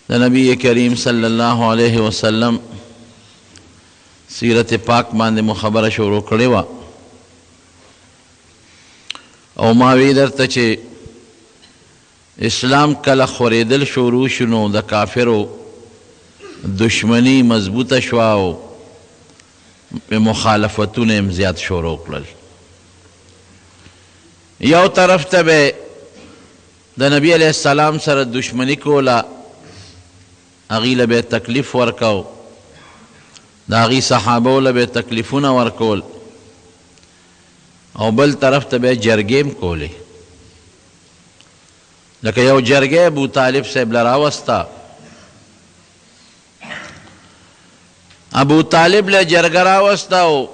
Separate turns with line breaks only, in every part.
دا نبی کریم صلی اللہ علیہ وسلم سیرت پاک باندې مخبره شروع کړې وه او ما وی درته چې اسلام کله خورېدل شروع شو نو د کافرو دشمنی مضبوطه شوه او مخالفتونه هم زیات شروع کړل. یو طرف ته به د نبی علیه السلام سره دشمنی کوله، هغوی له به تکلیف ورکو، د هغوی صحابو له به تکلیفونه ورکول، او بل طرف ته به جرګې م کولې. لکه یو جرګې ابو طالب صاحب له راوسته، ابو طالب له جرګه راوسته او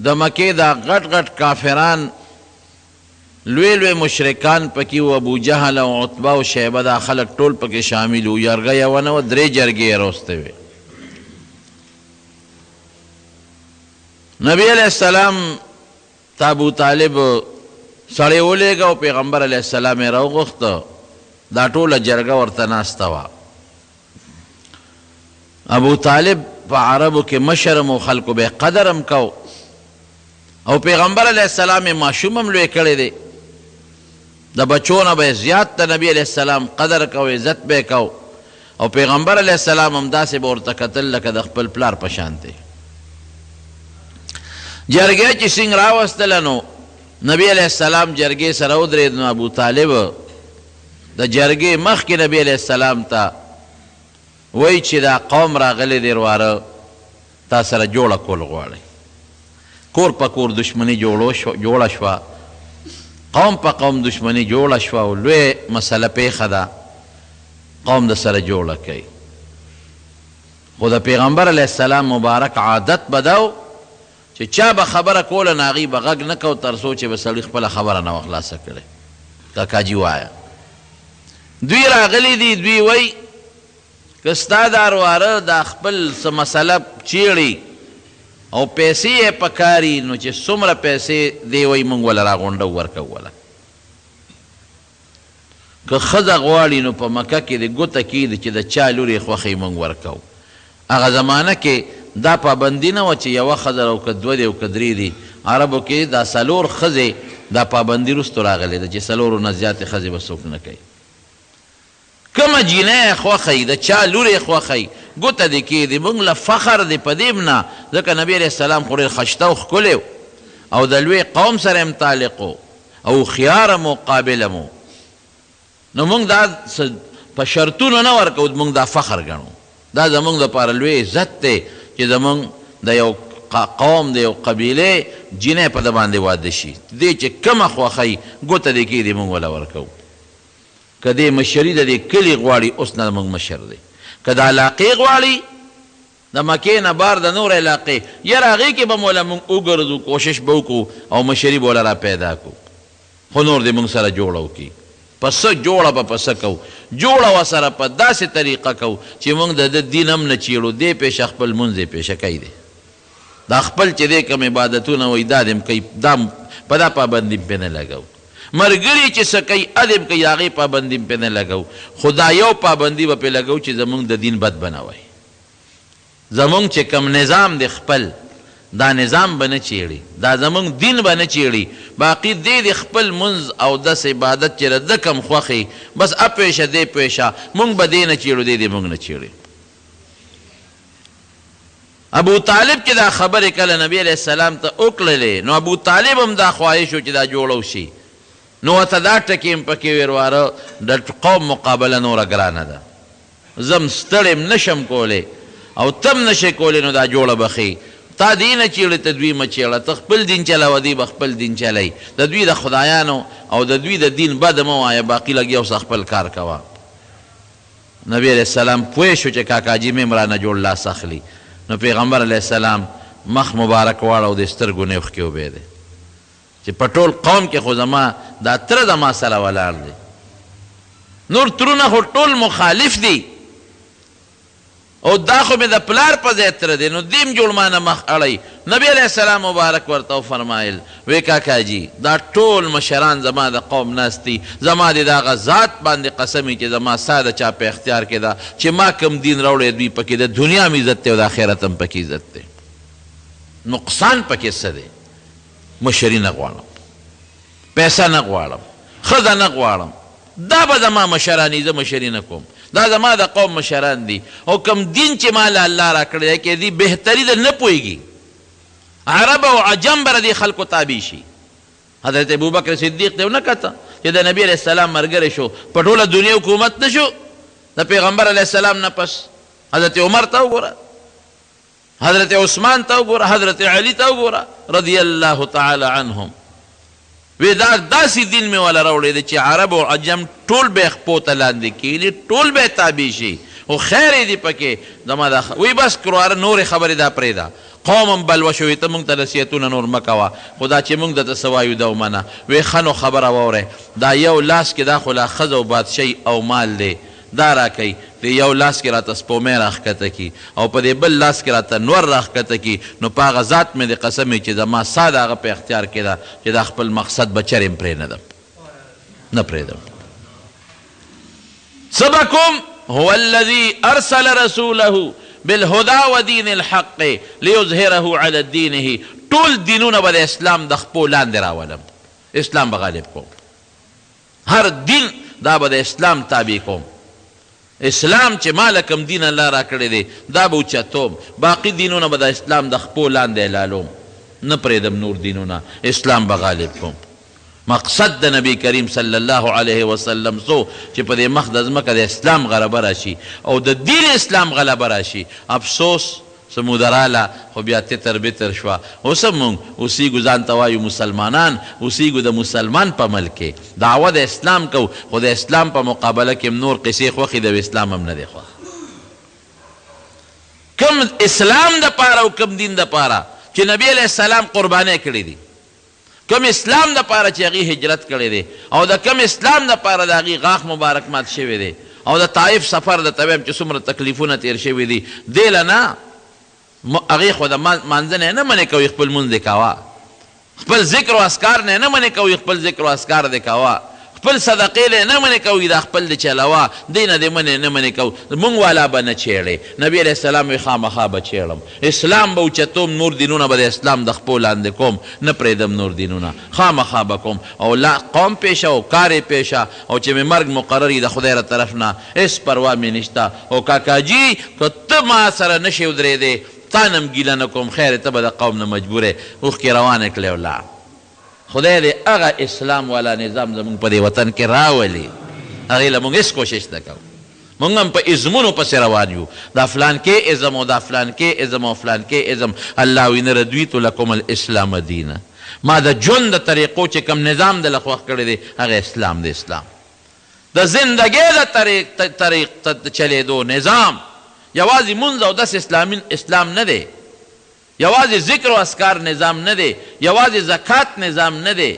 د مکې دا غټ غټ کافران لوی لوی مشرکان پکې و، ابو جهل او عتبه او شیبه دا خلک ټول پکې شامل و. جرګه یوه نه وه، 3 جرګې یې راوستې وې. نبی علیہ السلام ته ابو طالب سړی ولېږه او پیغمبر علیه السلام یې راوغوښته. دا ټوله جرګه ورته ناسته وه. ابو طالب په عربو کې مشرم او خلکو به قدر هم کو، او پیغمبر علیه السلام یې ماشوم هم لوی کړی دی. د بچو نه به زیات د نبی علیه السلام قدر کو، عزت به کو، او پیغمبر علیه السلام هم داسې به ورته کتل لکه د خپل پلار په شان دی. جرګې چې څنګه راوستله نو نبی علیه السلام جرګې سره ودرېد، نو ابو طالب د جرګې مخکې نبی علیه السلام ته وایي چې دا قوم راغلی دی ورواره، تا سره جوړه کول غواړي. کور په کور دشمني جوړه شوه، قوم په قوم دشمني جوړه شوه او لوی مسله پیښه ده، قوم د سره جوړه کوي. خو د پیغمبر علیه السلام مبارک عادت به دا و چې چا به خبره کوله نو هغوی به غږ نه کو تر څو چې به سړي خپله خبره نه وه خلاصه کړې. کاکاجي وایه دوی راغلی دي، دوی وایي که ستا دا ورواره دا خپل څه مسله چیړي او پیسې یې پکاري، نو چې څومره پیسې دی وایي موږ وله راغونډو ورکو وله. که ښځه غواړي نو په مکه کې د ګوته کېږي چې د چا لور یې خوښوي موږ ورکو. هغه زمانه کې دا پابندي نه وه چې یوه ښځه او که 2 دي او که 3 دي. عربو کې دا 4 ښځې دا پابندي وروستو راغلې ده چې 4 نه زیاتې ښځې به څوک نه کوي. کومه جینۍ یې خوښوي، د چا لور یې خوښوي، ګوته دې کېږدي. موږ له فخر دی په دې نه، ځکه نبي علیه السلام خو ډېر ښایسته او ښکلی و او د لوی قوم سره هم تعلق و او هوښیار هم و قابل هم و. نو موږ دا په شرطونو نه ورکوو، موږ دا فخر ګڼو. دا زموږ دپاره لوی عزت دی چې زموږ د یو قوم د یو قبیلې جینۍ په ده باندې واده شي. دې چې کومه خوښوي ګوته دې کېږدي موږ وله ورکوو. که دې مشري د دې کلي غواړي، اوس نه موږ مشر دی. که د علاقې غواړي، د مکې نه بار د نور علاقې، یاره هغې کې به موله موږ وګرځو، کوشش به وکړو او مشري به وله را پیدا کړو. خو نور دې موږ سره جوړه وکړي. په څه جوړه به په څه کوو، جوړه ورسره په داسې طریقه کوو چې موږ د ده دین هم نه چیړو. دې پیشه خپل لمونځ یې پیشه کوي دی، دا خپل چې دی کوم عبادتونه وایي دا دې هم کوي، په دا پابندي پې نه لګوو. مرګري چې څه کوي ادب کوي، هغې پابندي پې نه لګوو. خو دا یو پابندي به پې لګوو چې زموږ د دین بد به نه وایي. زموږ چې کوم نظام دی خپل، دا نظام به نه چیړي، دا زموږ دین به نه چیړي. باقي دې د خپل منځ او دس عبادت چې د کم خوښي، بس اپیشه دې پیشه، موږ به دې نه چیړو، دې موږ نه چیړي. ابو طالب چې دا خبرې کله نبی علیه السلام ته وکړلې، نو ابو طالب هم دا خواهش و چې دا جوړه وشي. نو ورته دا ټکي هم پکې ورواره د قوم مقابله نوره ګرانه ده، زم ستړی م نشم کولی او تم نشئ کولی، نو دا جوړه به ښي. تا دې نه چیړې ته دوی مه چیړه، ته خپل دین چلوه، دوی به خپل دین چلی. د دوی د خدایانو او د دوی د دین بد مه وایه، باقي لګیا اوسه خپل کار کوه. نبی علیه السلام پوه شو چې کاکاجي مې هم رانه جوړ لاس اخلي. نو پیغمبر علیه السلام مخ مبارک واړه او د سترګو نه اوښکې وبهېدې چې په ټول قوم کې خو زما دا تره زما سره ولاړ دی، نور ترونه خو ټول مخالف دي. او دا خو مې د پلار په ځای تره دی نو دیم جوړ مانه مخ اړی. نبی علیه السلام مبارک ورته وفرمایل وی کاکا جي دا ټول مشران زما د قوم ناست دي، زما د دغه ذات باندې قسم چې زما ستا د چا په اختیار کې ده چې ما کم دین راوړی دوی پکې د دنیا هم عزت دی او د آخرت هم پکې عزت دی. نقصان پکې څه دی؟ مشري نه غواړم، پیسه نه غواړم، ښځه نه غواړم، دا به زما مشرانی، زه مشري نه کوم، دا زما د قوم مشران دي. او کم دین چې ما له الله را کړی دی کې دي بهتري ده نه پوهېږي، عرب او عجم به د دې خلکو تابع شي. حضرت ابوبکر صدیق ته ونه کته چې د نبی علیه السلام ملګری شو، په ټوله دنیا حکومت نه شو د پیغمبر علیه السلام نه پس. حضرت عمر ته وګوره، حضرت عثمان ته وګوره، حضرت علی ته وګوره رضی الله تعالی عنهم. وی دا داسې دین مې والا راوړی دی چې عرب او عجم ټول به خپو ته لاندې کېږي، ټول به تابع شي. خو خیر یې دي پکې زما دا وی بس کرواره نورې خبرې دا پرېږده، قوم هم بلوه شوې ته موږ ته نصیحتونه نور مه کوه، خو دا چې موږ درته څه وایو دا ومنه. وی ښه نو خبره واورئ، دا یو لاس کې دا خو لا ښځه او بادشاهي او مال دی، دا راکوي د یو لاس کې راته سپومۍ راښکته کي او په دې بل لاس کې راته نور راښکته کي، نو په هغه ذات مې د قسم چې زما ستا د هغه په اختیار کې ده چې دا خپل مقصد به چرې هم پرېنږدم، نه پرېږدم. څه به کوم؟ هو الذي ارسل رسوله بالهدى ودين الحق ليظهره على دينه. ټول دینونه به د اسلام د خپو لاندې راولم، اسلام به غالب کوم، هر دین دا به د اسلام تابع کوم. اسلام چې ما له کوم دین الله را کړی دی دا به اوچتوم، باقي دینونه به د اسلام د خپو لاندې اعلالوم، نه پرېږدم نور دینونه، اسلام به غالب کوم. مقصد د نبی کریم صلی الله علیه وسلم سو چې په دې مخ د ځمکه د اسلام غلبه راشي او د دین اسلام غلبه راشي. افسوس څه راله خو بیا تتر بتر شوه. اوس هم موږ اوسیږو ځان ته وایو مسلمانان، اوسیږو د مسلمان په ملک کې دعوه د اسلام کوو، خو د اسلام په مقابله کې نور قصې خوښې د اسلام هم نه دی خوښ. کم اسلام دپاره او کم دین دپاره چې نبی علیه السلام قربانۍ کړي دي، کم اسلام دپاره چې هغې هجرت کړی دی او د کم اسلام دپاره د هغې غاښ مبارک مات شوی دی او د طایف سفر د تویم چې څومره تکلیفونه تیر شوي دي دې له نه هغې خو د مانځه نه منې کوي، خپل مونځ دې کوه، خپل ذکر و اسکار نه منې کوي، خپل ذکر و اسکار دې کوه، خپل صدقې نه منې کوي، دا خپل دې چلوه، دې نه دې نه منې کوو. مونږ والا به نه چیړې. نبی علیه السلام وی خامخا به چیړم، اسلام به اوچتوم، نور دینونه به د اسلام د خپو لاندې کوم، نه پرېږدم نور دینونه، خامخا به کوم. او قوم پیشه او کار پیشه او چې مې مرګ مقرر وي د خدای له طرف نه هېڅ پروا مې نشته. او کاکاجي که ته ما سره نشې ودرېدې تا نه هم ګیله نه کوم، خیر ته به د قوم نه مجبورې اوښکې روانې کړې ولاړ. خدای دې هغه اسلام والا نظام زمونږ په دې وطن کې راولي، هغې له مونږ هېڅ کوشش نه کوو. مونږ هم په ازمونو پسې روان یو، دا فلان کې ازم او دا فلان کې ازم او فلان کې ازم. الله وی نه رضیت لکم الاسلام دینا، ما د ژوند د طریقو چې کوم نظام دله خوښ کړی دی هغه اسلام دی. اسلام د زندګۍ د طریق چلېدو نظام یوازې مونځ او دس اسلام نه دی، یوازې ذکر و اسکار نظام نه دی، یوازې زکات نظام نه دی،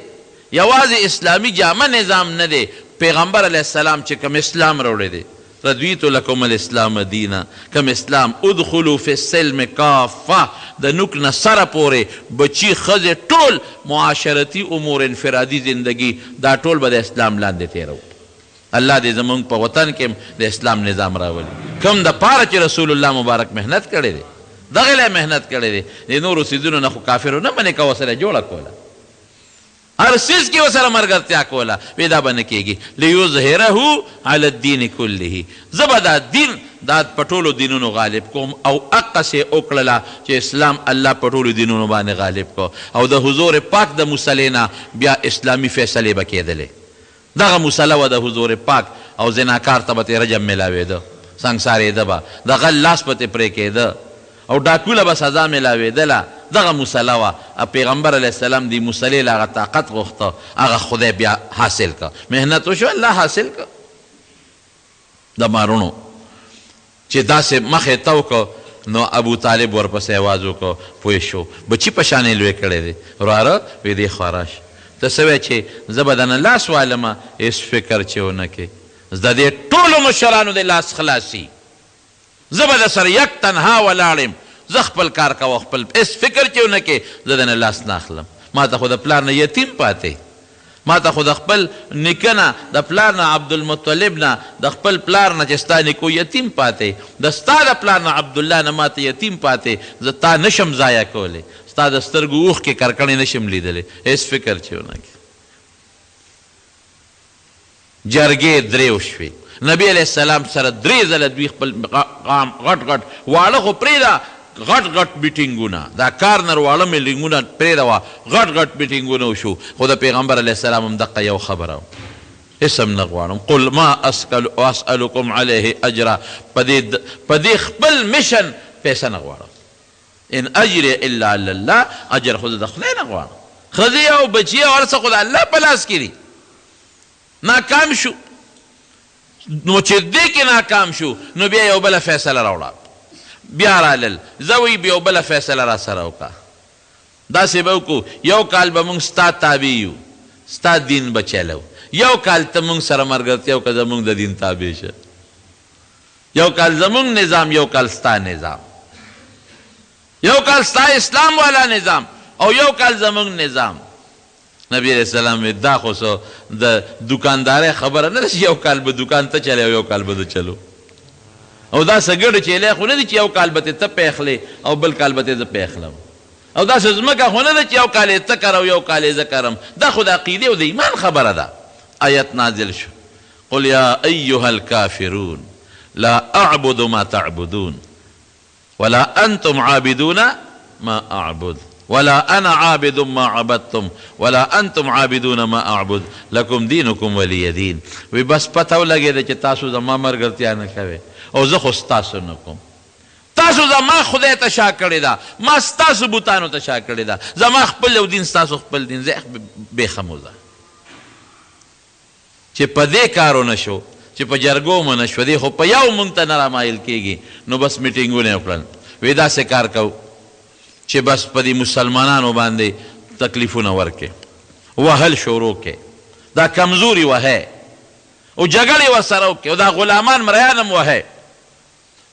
یوازې اسلامی جامه نظام نه دی. پیغمبر علیه السلام چې کوم اسلام راوړی دی رضیت لکم الاسلام دینا، کوم اسلام ادخلوا فی السلم کافه، د نوک نه سره پورې بچي ښځې ټول معاشرتي امور انفرادي زندگی دا ټول به د اسلام لاندې تیرو. الله دې زمونږ په وطن کې د اسلام نظام راولي، کوم د پاره چې رسول الله مبارک محنت کړی دی دغه لی محنت کړی دی. د نورو څیزونو نه خو کافرو نه منې که ورسره جوړه کوله، هر څیز کې ورسره ملګرتیا کوله، وی دا به نه کېږي. لیظهره علی الدین کله، زه به دا دین دا په ټولو دینونو غالب کوم. او اقسې وکړله چې اسلام الله په ټولو دینونو باندې غالب کو او د حضور پاک د مصلې نه بیا اسلامي فیصلې به کېدلې. دغه مصله وه د حضور پاک او زناکار ته به ترې رجم میلاوېده، سنګسارېده به، د غل لاس به ترې پرې کېده او ډاکوله به سزا میلاوېدله. دغه مصله وه. پیغمبر علیه السلام دی مصلې له هغه طاقت غوښته، هغه خدای بیا حاصل که، محنت وشو الله حاصل که. د مارونو چې داسې مخې تو که نو ابو طالب ورپسې آواز وکړه، پوه شو بچي په شانې لوی کړی دی. وراره وی دی خوا راشه، ته څه وی چې زه به دنه لاس والمه، هېڅ فکر چې ونه کې د دې ټولو مشرانو د لاس خلاصي زه به در سره یک تنها ولاړ یم، زه خپل کار کوه، خپل هېڅ فکر چې ونه کې زه دنه لاس نه اخلم. ما ته خو د پلار نه یتیم پاتې، ما ته خو د خپل نیکه نه، د پلار نه عبدالمطلب نه، د خپل پلار نه چې ستا نیکو یتیم پاتې، د ستا د پلار نه عبدالله نه ما ته یتیم پاتې، زه تا نشم ضایع کولی، ستا د سترګو اوښ کې کرکڼې نشم لیدلی، هېڅ فکر چې ونه کې. جرګې درې وشوې، نبی علیه السلام سره 3 ځله دوی خپل غټ غټ واړه خو پرېږده، غټ غټ میټینګونه، دا کارنر واړه میټینګونه پرېږده وه، غټ غټ میټینګونه وشو. خو د پیغمبر علیه السلام هم دقه یو خبره و، هېڅ هم نه غواړم، قل ما اسألکم علیه اجرا، په دې خپل میشن پیسه نه غواړم، ان اجري الا علی الله، اجر خو د خدای نه غواړم. ښځې او بچي او هر څه خو د الله په لاس کې دي. ناکام شو، نو چې دې کې ناکام شو نو بیا یو بله فیصله راوړه، بیا رالل، زه وی بیا یو بله فیصله را سره وکړه، داسې به وکړو یو کال به موږ ستا تابع یو، ستا دین به چلو، یو کال ته موږ سره ملګرتیا وکړه زموږ د دین تابع شه، یو کال زموږ نظام، یو کال ستا نظام، یو کال ستا اسلام والا نظام او یو کال زموږ نظام. نبی علیہ السلام دا خو سو د دکاندارۍ خبره نه ده چې یو کال به دکان ته چلی او یو کال به ده چلو، او دا څه ګډه چیلی خو نه دي چې یو کال به ته پیخلې او بل کال به زه پیخلم، او داسې ځمکه خو نه ده چې یو کال یې ته کر او یو کال یې زه کرم، دا خو د عقیدې او د ایمان خبره ده. آیت نازل شو، قل یا ایها الکافرون لا اعبد ما تعبدون ولا انتم عابدون ما اعبد ولا انا عابد ما عبدتم ولا انتم عابدون ما اعبد لكم دينكم ولي دين. وی بس پته ولګېده چې تاسو زما ملګرتیا نه کوئ او زه خو ستاسو نه کوم، تاسو زما خدای ته شا کړې ده، ما ستاسو بوتانو ته شا کړې ده، زما خپل یو دین ستاسو خپل دین، زه بېخم وځه. چې په دې کار ونه شو، چې په جرګو مو نه شو، دې خو په یو مونږ ته نه رامایل کېږي، نو بس میټینګونه یې وکړل، وی داسې کار کوو چې بس په دې مسلمانانو باندې تکلیفونه ورکې، وهل شروع کې، دا کمزوري وهی او جګړې ورسره وکړې او دا غلامان مریان هم وهی.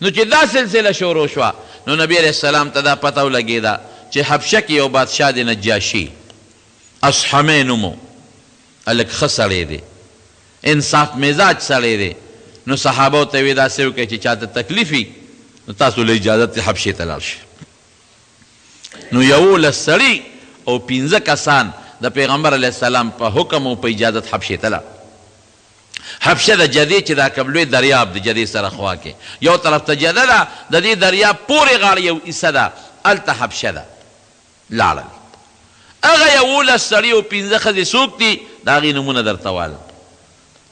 نو چې دا سلسله شروع شوه نو نبی علیه السلام ته دا پته ولګېده چې حبشه کې یو بادشاه دی نجاشي، اصحمې نومو، هلک ښه سړی دی، انصاف مزاج سړی دی. نو صحابو ته وی داسې وکړئ چې چاته تکلیف وي نو تاسو له اجازت حبشې ته لاړ شئ. نو 11 سړي او 15 کسان د پیغمبر علیه السلام په حکم او په اجازت حبشې ته لاړ. حبشه د جدې چې دا کوم لوی دریاب د جدې سره خوا کې یو طرف ته جده ده، د دې دریاب پورې غاړه یو حصه ده، هلته حبشه ده. لاړل هغه 11 سړي او 15 ښځې څوک دي د هغې نومونه درته وایم.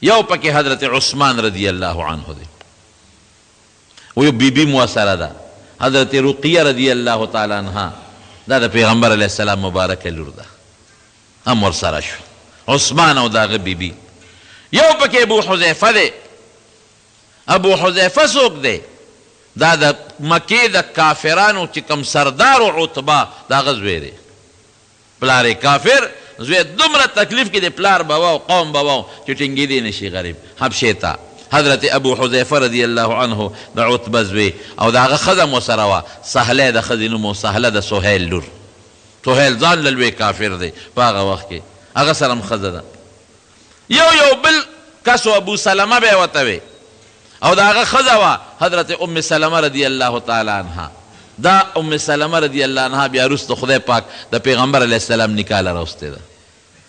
یو پکې حضرت عثمان رضی الله عنه دی، و یو بیبي مؤثره ده حضرت رقیه رضی الله تعالی عنها، دا د پیغمبر علیه السلام مبارکه لور ده، هم ورسره شو عثمان او د هغه بیبي. یو پکې ابو حذیفه دی. ابو حذیفه څوک دی؟ دا د مکې د کافرانو چې کوم سردار و عتبه د هغه زوی دی، پلار یې کافر، زوی دومره تکلیف کې د پلار به و او قوم به و چې ټینګېدی نشي غریب. حبشې ته حضرت ابو حذیفه رضی الله عنه د عتبه زوی او د هغه ښځه مو سره وه، سهله د ښځې نوم و، سهله د سهیل لور. سهیل ځان له لوی کافر دی په هغه وخت کې، هغه سره هم ښځه ده. یو بل کس و ابو سلمه به یې ورته وی او د هغه ښځه وه حضرت ام سلمه رضی الله تعالی عنها. دا ام سلمه رضی الله عنها بیا وروسته خدای پاک د پیغمبر علیه السلام نکاح راوستې ده،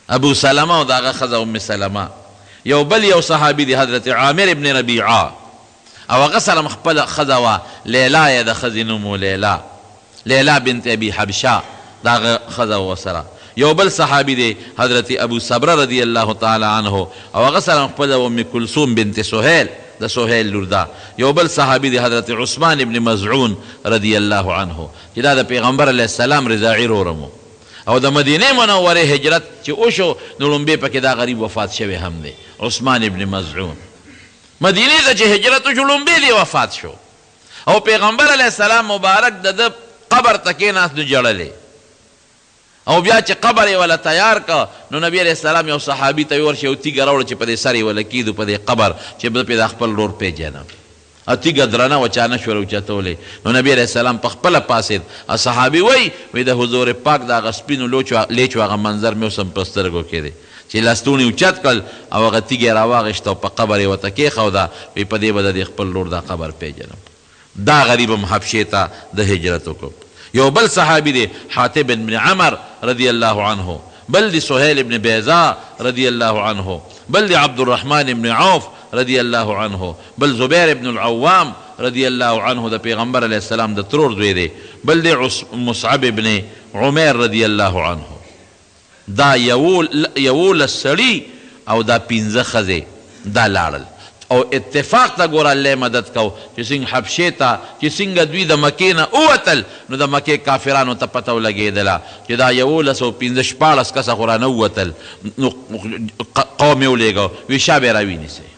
ابو سلمه او د هغه ښځه ام سلمه. یو بل یو صحابي دی حضرت عامر ابن ربیعه او هغه سره هم خپله ښځه وه، لیلا یې د ښځې نوم و، لیلا بنت ابي حبشه، د هغه ښځه ورسره. یو بل صحابي دی حضرت ابو صبره رضی الله تعالی عنه او هغه سره هم خپله ام کلثوم بنت سهیل، د سهیل لور ده. یو بل صحابي دی حضرت عثمان ابن مزعون رضی الله عنه چې دا د پیغمبر علیه السلام رضاعي رورم و. او د مدینې منورې هجرت چې وشو نو لومبې پکې دا غریب وفات شوی هم دی، عثمان ابن مزعون. مدینې ته چې هجرت وشو لومبې دی وفات شو او پیغمبر علیه السلام مبارک د ده قبر ته کېناست نو ژړلې، او بیا چې قبر یې وله تیار که نو نبی علیه السلام یو صحابي ته ورشي یو تیږه راوړه چې په دې سر یې وله کېدو په دې قبر چې زه پې دا خپل ورور پېژنم. تیږه درنه وه چا نه شول اوچتولی نو نبي علیه السلام په خپله پاسېد صحابي وایي د حضور پاک د هغه سپینو لیچو هغه منظر مې اوس هم په سترګو کې دی چې لستوڼي اوچت کړل او هغه تیږه یې راواغېسته او په قبر یې ورته کېښوده وایي په دې به د خپل لور دا قبر پیژنم دا غریب هم حبشې ته د هجرت وکړو یو بل صحابي دی حاتب بن عمر رضی الله عنه بل دی سهیل بن بیضا رضی الله عنه بل دی عبدالرحمن بن عوف رضی الله عنه بل زبیر بن العوام رضی الله عنه د پیغمبر علیه السلام د ترور زوی دی بل دی مصعب بن عمیر رضی الله عنه دا یولس سړي او دا 15 ښځې دا لاړل او اتفاق ته ګوره الله مدد کو چې څنګه حبشې ته چې څنګه دوی د مکې نه ووتل نو د مکې کافرانو ته پته ولګېدله چې دا 1115 کسه خو رانه ووتل نو قوم یې ولېږه وی شا به یې راوینیسئ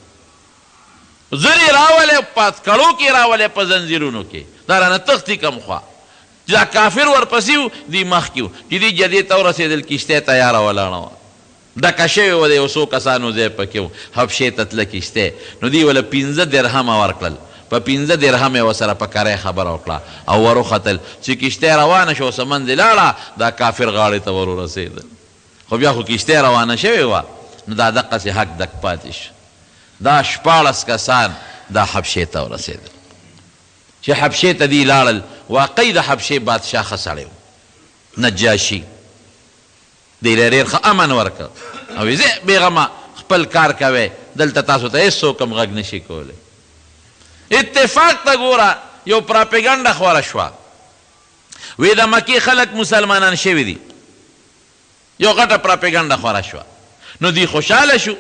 زر یې راولې په کړو کې راولې په زنځیرونو کې دا رانه تښتي کم خوا چې دا کافر ورپسې وو دوی مخکې وو چې دوی جدې ته ورسېدل کښتۍ تیاره ولاړه وه ډکه شوې وه د یو څو کسانو ځای پکې و حبشې ته تله کښتۍ نو دوی وله 15 درهمه ورکړل په 15 درهم یې ورسره په کرۍ خبره وکړه او وروختل چې کښتۍ روانه شوه څه منځې لاړه دا کافر غاړې ته ورورسېدل خو بیا خو کښتۍ روانه شوې وه نو دا دقسې حق دک پاتې شو دا 14 کسان دا حبشې ته ورسېدل چې حبشې ته دوی لاړل واقعي د حبشې بادشاه ښه سړی و نجاشي دی ډېر ښه امن ورکړ او ویې زه بېغمه خپل کار کوئ دلته تاسو ته هېڅوک هم غږ نشي کولی اتفاق ته ګوره یو پراپیګنډه خوره شوه وی د مکې خلک مسلمانان شوي دي یو غټه پراپیګنډه خوره شوه نو دوی خوشحاله شو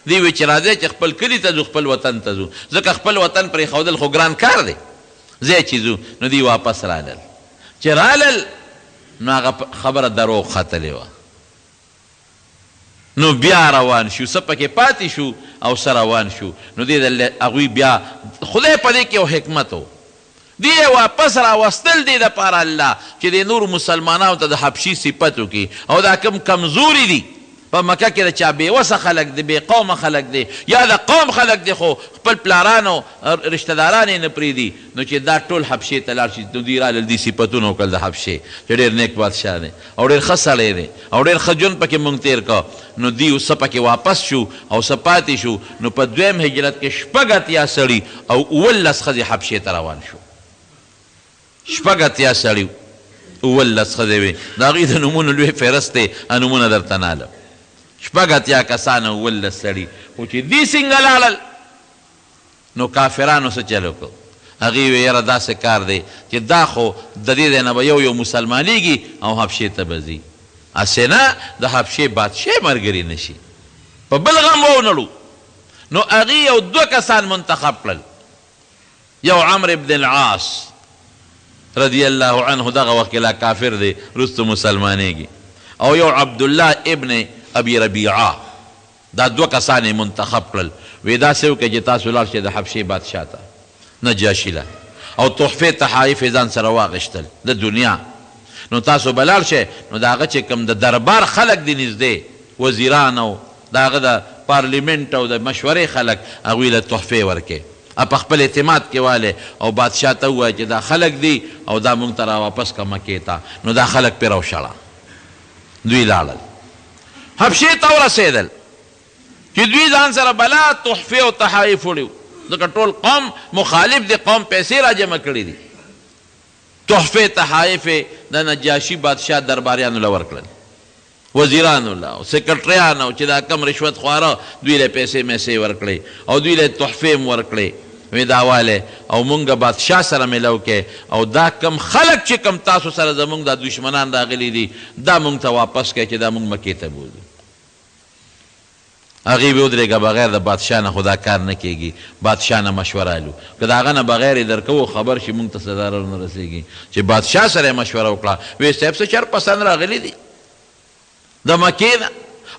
دوی وی چې راځئ چې خپل کلي ته ځو خپل وطن ته ځو ځکه خپل وطن پرېښودل خو ګران کار دی ځای چې ځو نو دوی واپس رالل چې رالل نو هغه خبره دروغ ختلې وه نو بیا روان شو څه پکې پاتې شو او څه روان شو نو دې هغوی بیا خدای په دې کې یو حکمت و دی واپس راوستل دی دپاره الله چې د نور مسلمانانو ته د حبشي صفت وکړي او دا کم کمزوري دي په مکه کې د چا بېوسه خلک دی بې قومه خلک دی یا د قوم خلک دی خو خپل پلارانو رشته داران یې نه پرېږدي نو چې دا ټول حبشې ته لاړ شي نو دوی رالل دي صفتونه وکړل د حبشې چې ډېر نیک بادشاه دی او ډېر ښه سړی دی او ډېر ښه ژوند پکې مونږ تېر کړ نو دوی څه پکې واپس شو او څه پاتې شو نو په دویم هجرت کې 18 سړي او 19 ښځې حبشې ته روان شو 18 سړي 19 ښځې وې د هغوی د نومونو لوی فهرست دی نومونه درته نالم 18 کسان او 19 سړي خو چې دوی څنګه لاړل نو کافرانو څه چل وکړو هغوی وی یاره داسې کار دی چې دا خو د دې ځای نه به یو مسلمانېږي او حبشې ته به ځي هسې نه د حبشې بادشاه ملګري نه شي په بل غم ونړو نو هغوی یو 2 کسان منتخب کړل یو عمرو بن العاص رضی الله عنه دغه وخت کې لا کافر دی وروسته مسلمانېږي او یو عبدالله ابن ابي ربيعه دا 2 کسان یې منتخب کړل وی داسې وکړئ چې تاسو لاړ شئ د حبشې بادشاه ته نجاشي له او تحفې تحایف یې ځان سره واغېشتل د دنیا نو تاسو به لاړ شئ نو د هغه چې کوم د دربار خلک دي نږدې وزیران او د هغه د پارلیمنټ او د مشورې خلک هغوی له تحفې ورکړئ په خپل اعتماد کې والی او بادشاه ته ووایه چې دا خلک دي او دا موږ ته راواپس که مکې ته نو دا خلک پرې راوشړه دوی لاړل حبشې ته ورسېدل چې دوی ځان سره بلا تحفې او تحایف وړي ځکه ټول قوم مخالف دی قوم پیسې را جمع کړي دي تحفې تحایف د نجاشي بادشاه درباریانو له ورکړل وزیرانو له او سکرټریانو چې دا کم رشوت خواره دوی له پیسې میسې ورکړې او دوی له تحفې هم ورکړې وی دا والی او مونږ بادشاه سره میلو کې او دا کم خلک چې کم تاسو سره زمونږ دا دشمنان راغلي دي دا مونږ ته واپس کړئ چې دا مونږ مکې ته بوځو هغوی به ودرېږه بغیر د بادشاه نه خو دا کار نه کېږي بادشاه نه مشوره لو که د هغه نه بغیر یې درکوو خبر شي مونږ ته څه ضرر نه رسېږي چې بادشاه سره یې مشوره وکړه وی صاحب څه چر پسند راغلي دي د مکې نه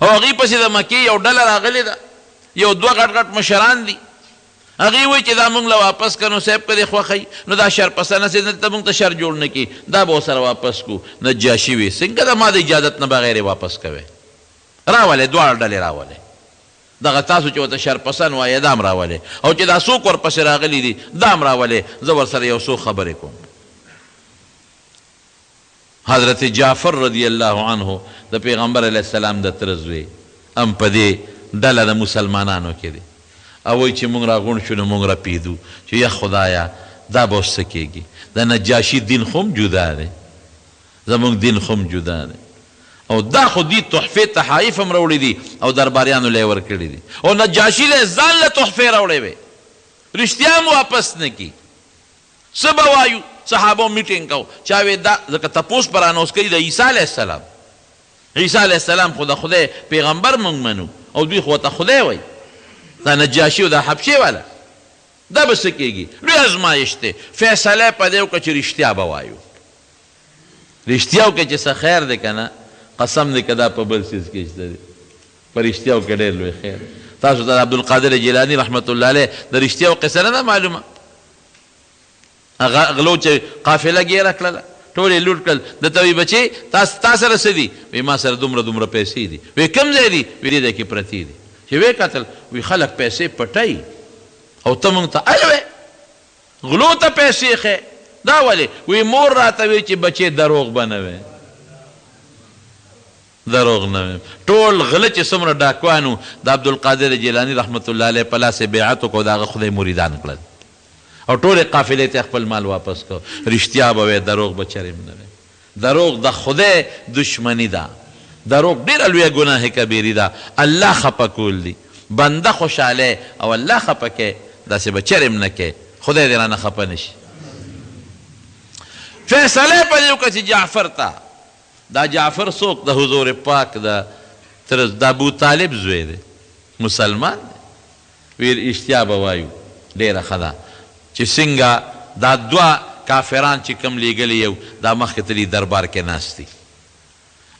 او هغوی پسې د مکې یو ډله راغلې ده یو 2 غټ غټ مشران دي هغوی وایي چې دا مونږ له واپس که نو صاحب که دې خوښوي نو دا شر پسند هسې دلته مونږ ته شر جوړ نه کړي دا به ورسره واپس کړو نجاشي وي څنګه د ما د اجازت نه بغیر یې واپس کوې راولې 2 ډلې راولې دغه تاسو چې ورته شرپسند وایې دا هم راولې او چې دا څوک ورپسې راغلي دي دا هم راولې زه ورسره یو څو خبرې کوم. حضرت جعفر رضی الله عنه د پیغمبر علیه السلام د تره زوی هم په دې ډله د مسلمانانو کې دی او وایي چې موږ راغونډ شو نو موږ رپېدو چې یا خدایه دا به اوس څه کېږي د نجاشي دین خو هم جدا دی زموږ دین خو هم جدا دی او دا خو دي تحفې تحایف هم راوړي دي او درباریانو له یې ورکړي دي او نجاشي له ځان له تحفې راوړې وې رښتیا هم واپس نه کي څه به وایو صحابو میټینګ کو چا وې دا ځکه تپوس پر انوس کوي د عیسی علیه السلام عیسی علیه السلام خو د خدای پیغمبر موږ منو او دوی خو ته خدای وایي دا نجاشي او دا حبشې والا دا به څه کېږي لوی ازمایش دی فیصله په دې وکړه چې رښتیا به وایو رښتیا وکړه چې څه خیر دی که نه قسم دی که دا په بل څیز کې شته دی په رښتیاو کې ډېر لوی خیر تاسو ته عبدالقادر جیلاني رحمت الله علیه د رښتیاو قصه نه ده معلومه هغه غلو چې قافله ګیره کړله ټول یې لوټ کړل درته وایي بچې تا سره څه دي وایي ما سره دومره دومره پیسې دي وایي کوم ځای دي وایي دې کې پرتې دي چې ویې کتل وایي خلک پیسې پټوي او ته موږ ته الوې غلو ته پیسې ښې دا ولې وایي مور راته وایي چې بچې دروغ به نه وی دروغ نه ټول غله چې څومره ډاکوانو د عبدالقادر جیلاني رحمت الله علیه په لاس یې بیعت وکړو د هغه خدای مریدان کړل او ټولې قافلې ته خپل مال واپس کړو رښتیا به وی دروغ به چرې نه وی دروغ د خدای دشمني ده دروغ ډېره لویه ګناه کبیري ده الله خفه کول دي بنده خوشحاله او الله خفه کې داسې به چرې هم نه کې خدای دې رانه خفه نه شي فیصله په دې وکړه چې جعفر ته دا جعفر څوک د حضور پاک د ابو طالب زوی دی مسلمان دی وی اشتیا به وایو ډېره ښه ده چې څنګه دا دوه کافران چې کم لیږلي یو دا مخکې تلي دربار کې ناست دي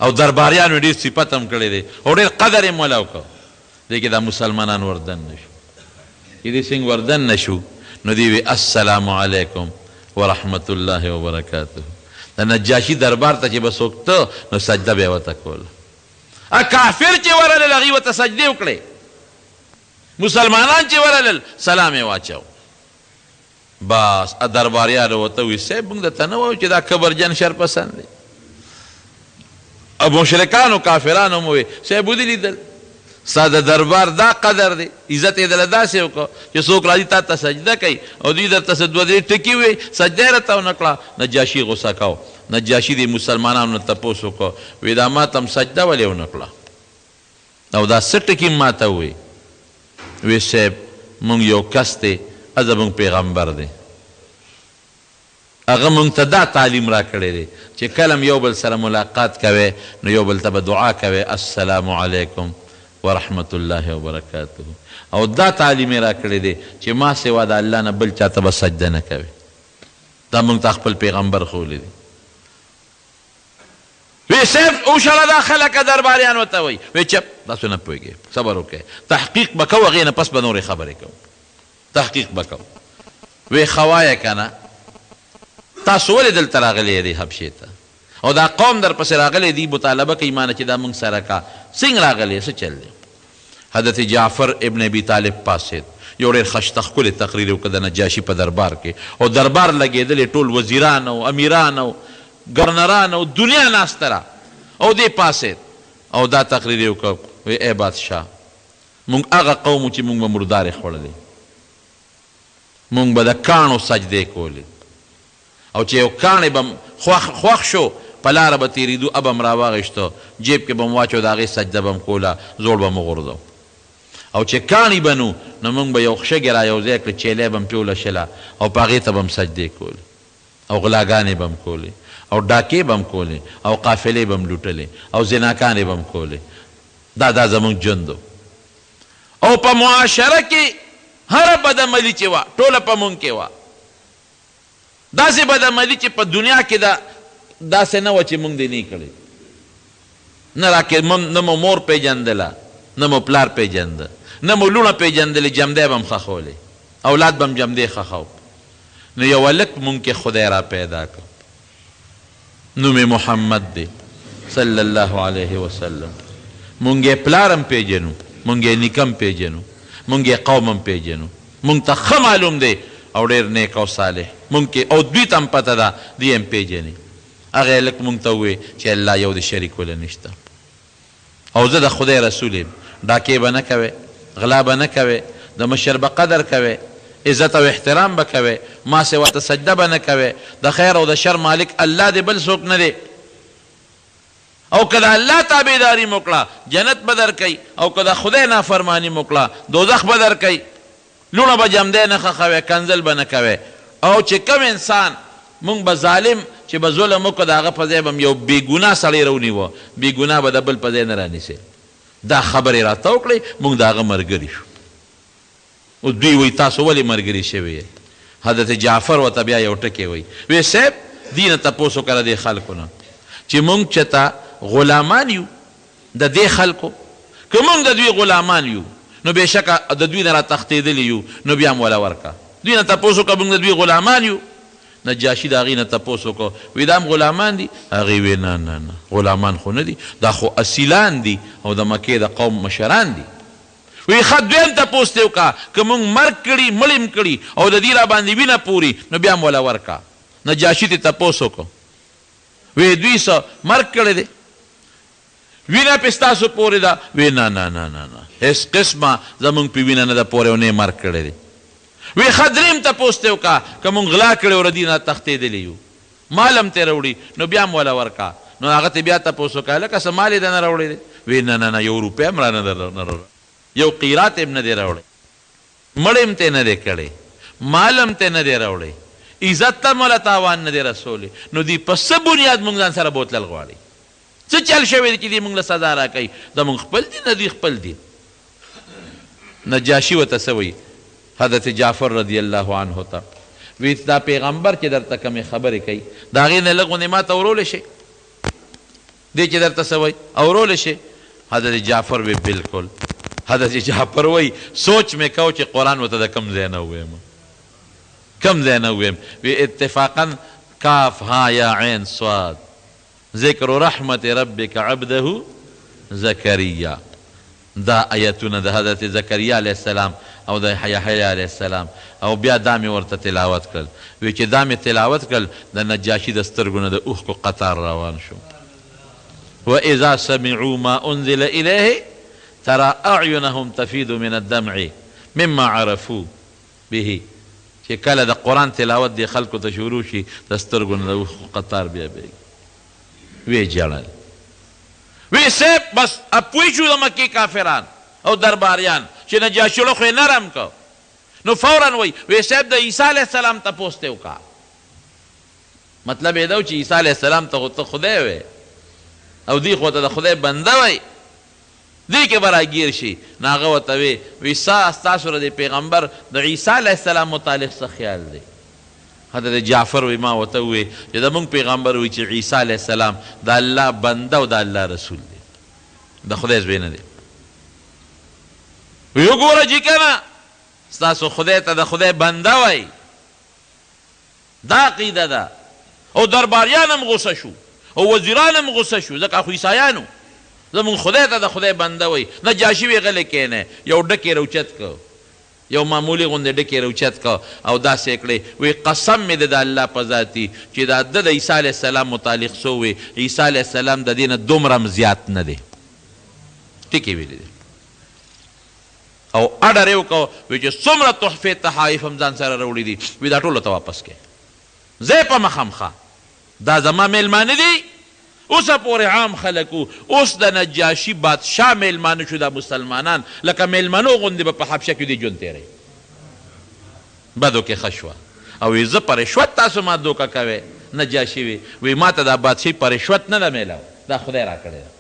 او درباریانو ډېر صفت هم کړی دی او ډېر قدر یې مولا وکړو دی کې دا مسلمانان وردن نه شو چې دې څنګه وردن نه شو نو دی وی السلام علیکم ورحمت الله وبرکاته د نجاشي دربار ته چې به څوک ته نو سجده به یې ورته کوله کافر چې ورغلل هغوی ورته سجدې وکړې مسلمانان چې ورغلل سلام یې واچو بس درباریانو ورته وایي صاحب موږ درته نه وایو چې دا کبرجن شرپسند دی او مشرکانو کافرانو مو وایي صاحب ودې لیدل ستا د دربار دا قدر دی عزت یې دله داسې وکړو چې څوک راځي تا ته سجده کوي او دوی درته څه دوه درې ټکي ووایي سجده یې راته ونه کړه نجاشي غوسه کو نجاشي د مسلمانانو نه تپوس وکړو وایي دا ما ته هم سجده ولې ونه کړه او دا څه ټکي ما ته ووایي وایي صاحب موږ یو کس دی زموږ پیغمبر دی هغه موږ ته دا تعلیم را کړی دی چې کله هم یو بل سره ملاقات کوې نو یو بل ته به دعا کوې السلام علیکم ورحمت الله وبرکاته او دا تعلیم را کړی دی چې ما سوا د الله نه بل چاته به سجده نه کوي دا موږ ته خپل پیغمبر ښوولی دی وی صاحب اوشله دا خلکه درباریان ورته وایي وی چپ تاسو نه پوهېږئ صبر وکړئ تحقیق به کوو هغې نه پس به نورې خبرې کوو تحقیق به کوو وی ښه وایه که نه تاسو ولې دلته راغلی دی حبشې ته او دا قوم در پسې راغلی دی مطالبه کوي مانه چې دا موږ سره کا څنګه راغلی څه چل دی حضرت جعفر ابن ابي طالب پاسید یو ډېر ښایسته ښکلی تقریر وکړه د نجاشي په دربار کې او دربار لګېدلې ټول وزیران او امیران او ګورنران او دنیا ناسته را او دی پاسید او دا تقریر یې وکړ وی ای بادشاه موږ هغه قوم چې موږ به مردارې خوړلې موږ به د کاڼو سجدې کولې او چې یو کاڼی به خوښ شو په لاره به تېرېدو اب هم راواغېشته جیب کې به م واچو د هغې سجده به م کوله زوړ به م وغورځو او چې کاڼي به نو نو موږ به یو شګې را یو ځای کړې چیلی به م پې ولشله او په هغې ته به م سجدې کولې او غلاګانې به م کولې او ډاکې به م کولې او قافلې به م لوټلې او زناکانې به م کولې دا زموږ ژوند او په معاشره کې هره بدعملي چې وه ټوله په مونږ کې وه داسې بدعملي چې په دنیا کې داسې نه وه چې مونږ دې نه کړې نه مو مور پیژندله نه مو پلار پیژنده نه مو لوڼه پیژندلې جمدی به م ښخولی اولاد به م جمدی ښخو نو یو هلک مونږ کې خدای را پیدا کړ نوم محمد دی صلی الله علیه وسلم مونږ یې پلار هم پیژنو مونږ یې نیکم پیژنو، مونږ یې قوم هم پیژنو، مونږ ته ښه معلوم دی او ډېر نیک او صالح مونږ کې، او دوی ته هم پته ده دوی هم پیژني. هغه یې لږ مونږ ته ووایي چې الله یو د شریک وله نشته، او زه د خدای رسول یم، ډاکې به نه کوې، غلا به نه کوې، د مشر به قدر کوې، عزت او احترام به کوې، ما سوا ته سجده به نه کوې، د خیر او د شر مالک الله دی، بل څوک نه دی. او که د الله تابعداري مو کړه جنت به درکوي، او که د خدای نافرماني مو کړه دوزخ به درکوي. لوڼه به جمدی نه خښوئ، کنځل به نه کوئ. او چې کم انسان مونږ به ظالم چې به ظلم وکړو د هغه په ځای به یو بېګناه سړی رونیوه، بېګناه به د بل په ځای نه رانیسئ. دا خبرې راته وکړئ، مونږ د هغه ملګري شو. او دوی وایي تاسو ولې ملګري شوي یې؟ حضرت جعفر ورته بیا یو ټکی وایي، وی صاحب دې نه تپوس وکړه دې خلکو نه چې مونږ چېرته غلامان یو د دې خلکو، که مونږ د دوی غلامان یو نو بېشکه د دوی نه را تښتېدلي یو، نو بیا هم وله ورکه. دوی نه تپوس وکړه مونږ د دوی غلامان یو. نجاشي د هغې نه تپوس وکړو، وی دا هم غلامان دي؟ هغې وی نه نه نه، غلامان خو نه دي، دا خو اصیلان دي او د مکې د قوم مشران دي. وی ښه دویم تپوس دې وکړه، که مونږ مرګ کړي مړ م کړي او د دې را باندې وینه پوري نو بیا هم وله ورکه. نجاشي ته تپوس وکړو، وی دوی څه مرګ کړی دی؟ وینه پې ستاسو پورې ده؟ وی نه نه نه نه نه، هېڅ قسمه زمونږ پې وینه نه ده پورې او نه یې مرګ کړی دی. وی ښه درېیم تپوس ته وکړه، که مونږ غلا کړی او ردي نه تښتېدلی یو، مال هم ترې راوړي نو بیا هم وله ورکه. نو هغه ته بیا تپوس وکړه لکه څه مال یې ده نه راوړی دی؟ وی نه نه نه، یو روپۍ هم را نه راوړی، یو قیرات هم نه دی راوړی، مړ هم ته نه دی کړی، مال هم ته نه دی راوړی، عزت ته موله تاوان نه دی رسولی. نو دوی په څه بنیاد مونږ ځان سره بوتلل غواړي؟ څه چل شوی دی چې دوی مونږ له سزا راکوي؟ زمونږ خپل دین نه دوی خپل دین. نجاشي ورته څه وایي حضرت جعفر رضی الله عنه ته، وی دا پیغمبر چې درته کومې خبرې کوي د هغې نه لږ غوندې ما ته اورولی شي، دی چې درته څه وایي اورولی شي؟ حضرت جعفر وی بلکل. حضرت جعفر وایي سوچ مې کو چې قرآن ورته د کوم ځای نه وویم، کوم ځای نه وویم. وی اتفاقا کاف ها یا عین صاد ذکر رحمت ربک عبده زکریا، دا آیتونه د حضرت زکریا علیه السلام او د یحیی علیه السلام، او بیا دا مې ورته تلاوت کړل. وی چې دا مې تلاوت کړل د نجاشي د سترګو نه د اوښکو قطار روان شو. واذا سمعوا ما انزل الیه ترى اعینهم تفیض من الدمع مما عرفوا به، چې کله د قرآن تلاوت دی خلکو ته شروع شي د سترګو نه د اوښکو قطار بیا بیږي. وی جړل، وی صاحب بس اپوی شو د مکې کافران او درباریان چې نجاشي له خو یې نرم کو. نو فورا وی صاحب د عیسی علیه السلام تپوس ته وکړه. مطلب یې دا و چې عیسی علیه السلام ته خو ته خدای وی او دوی خو ته د خدای بنده وی، دوی کې به راګیر شي. نو هغه ورته وی ستاسو د پیغمبر د عیسی علیه السلام متعلق څه خیال دی؟ حضرت جعفر وی ما ورته ووی چې زمونږ پیغمبر وی چې عیسی علیه السلام د الله بنده او د الله رسول دی، د خدای زوی نه دی. وی وګوره چې کنه ستاسو خدای ته د خدای بنده وی، دا عقیده ده. او درباریان هم غصه شو او وزیران هم غصه شو، ځکه خو عیسایانو زمونږ خدای ته د خدای بنده وی. نجاشي وی غلی کینه، یو ډکې روچت کو، یو معمولی غوندې ډکې روچت کو او داسې کړې. وی قسم مې د الله په ذاتي چې دا د عیسی علیه السلام متعلق څه وی، عیسی علیه السلام د دې نه دومره هم زیات نه دی. ټکې ویلې دي او اډر یې وکړو وی چې څومره تحفې تحایف هم ځان سره راوړي دي، وی دا ټولو ته واپس کړې، زه په مخامخه دا زما میلمانه دي. اوسه پورې عام خلکو اوس د نجاشي بادشاه میلمانه شو دا مسلمانان، لکه میلمنو غوندې به په حبشه کې دې ژوند تېروي. بدو کې ښه شوه او وی زه په رشوت تاسو ما دوکه کوئ. نجاشي وی ما ته دا بادشاهي په رشوت نه ده میلاو، دا خدای را کړې ده.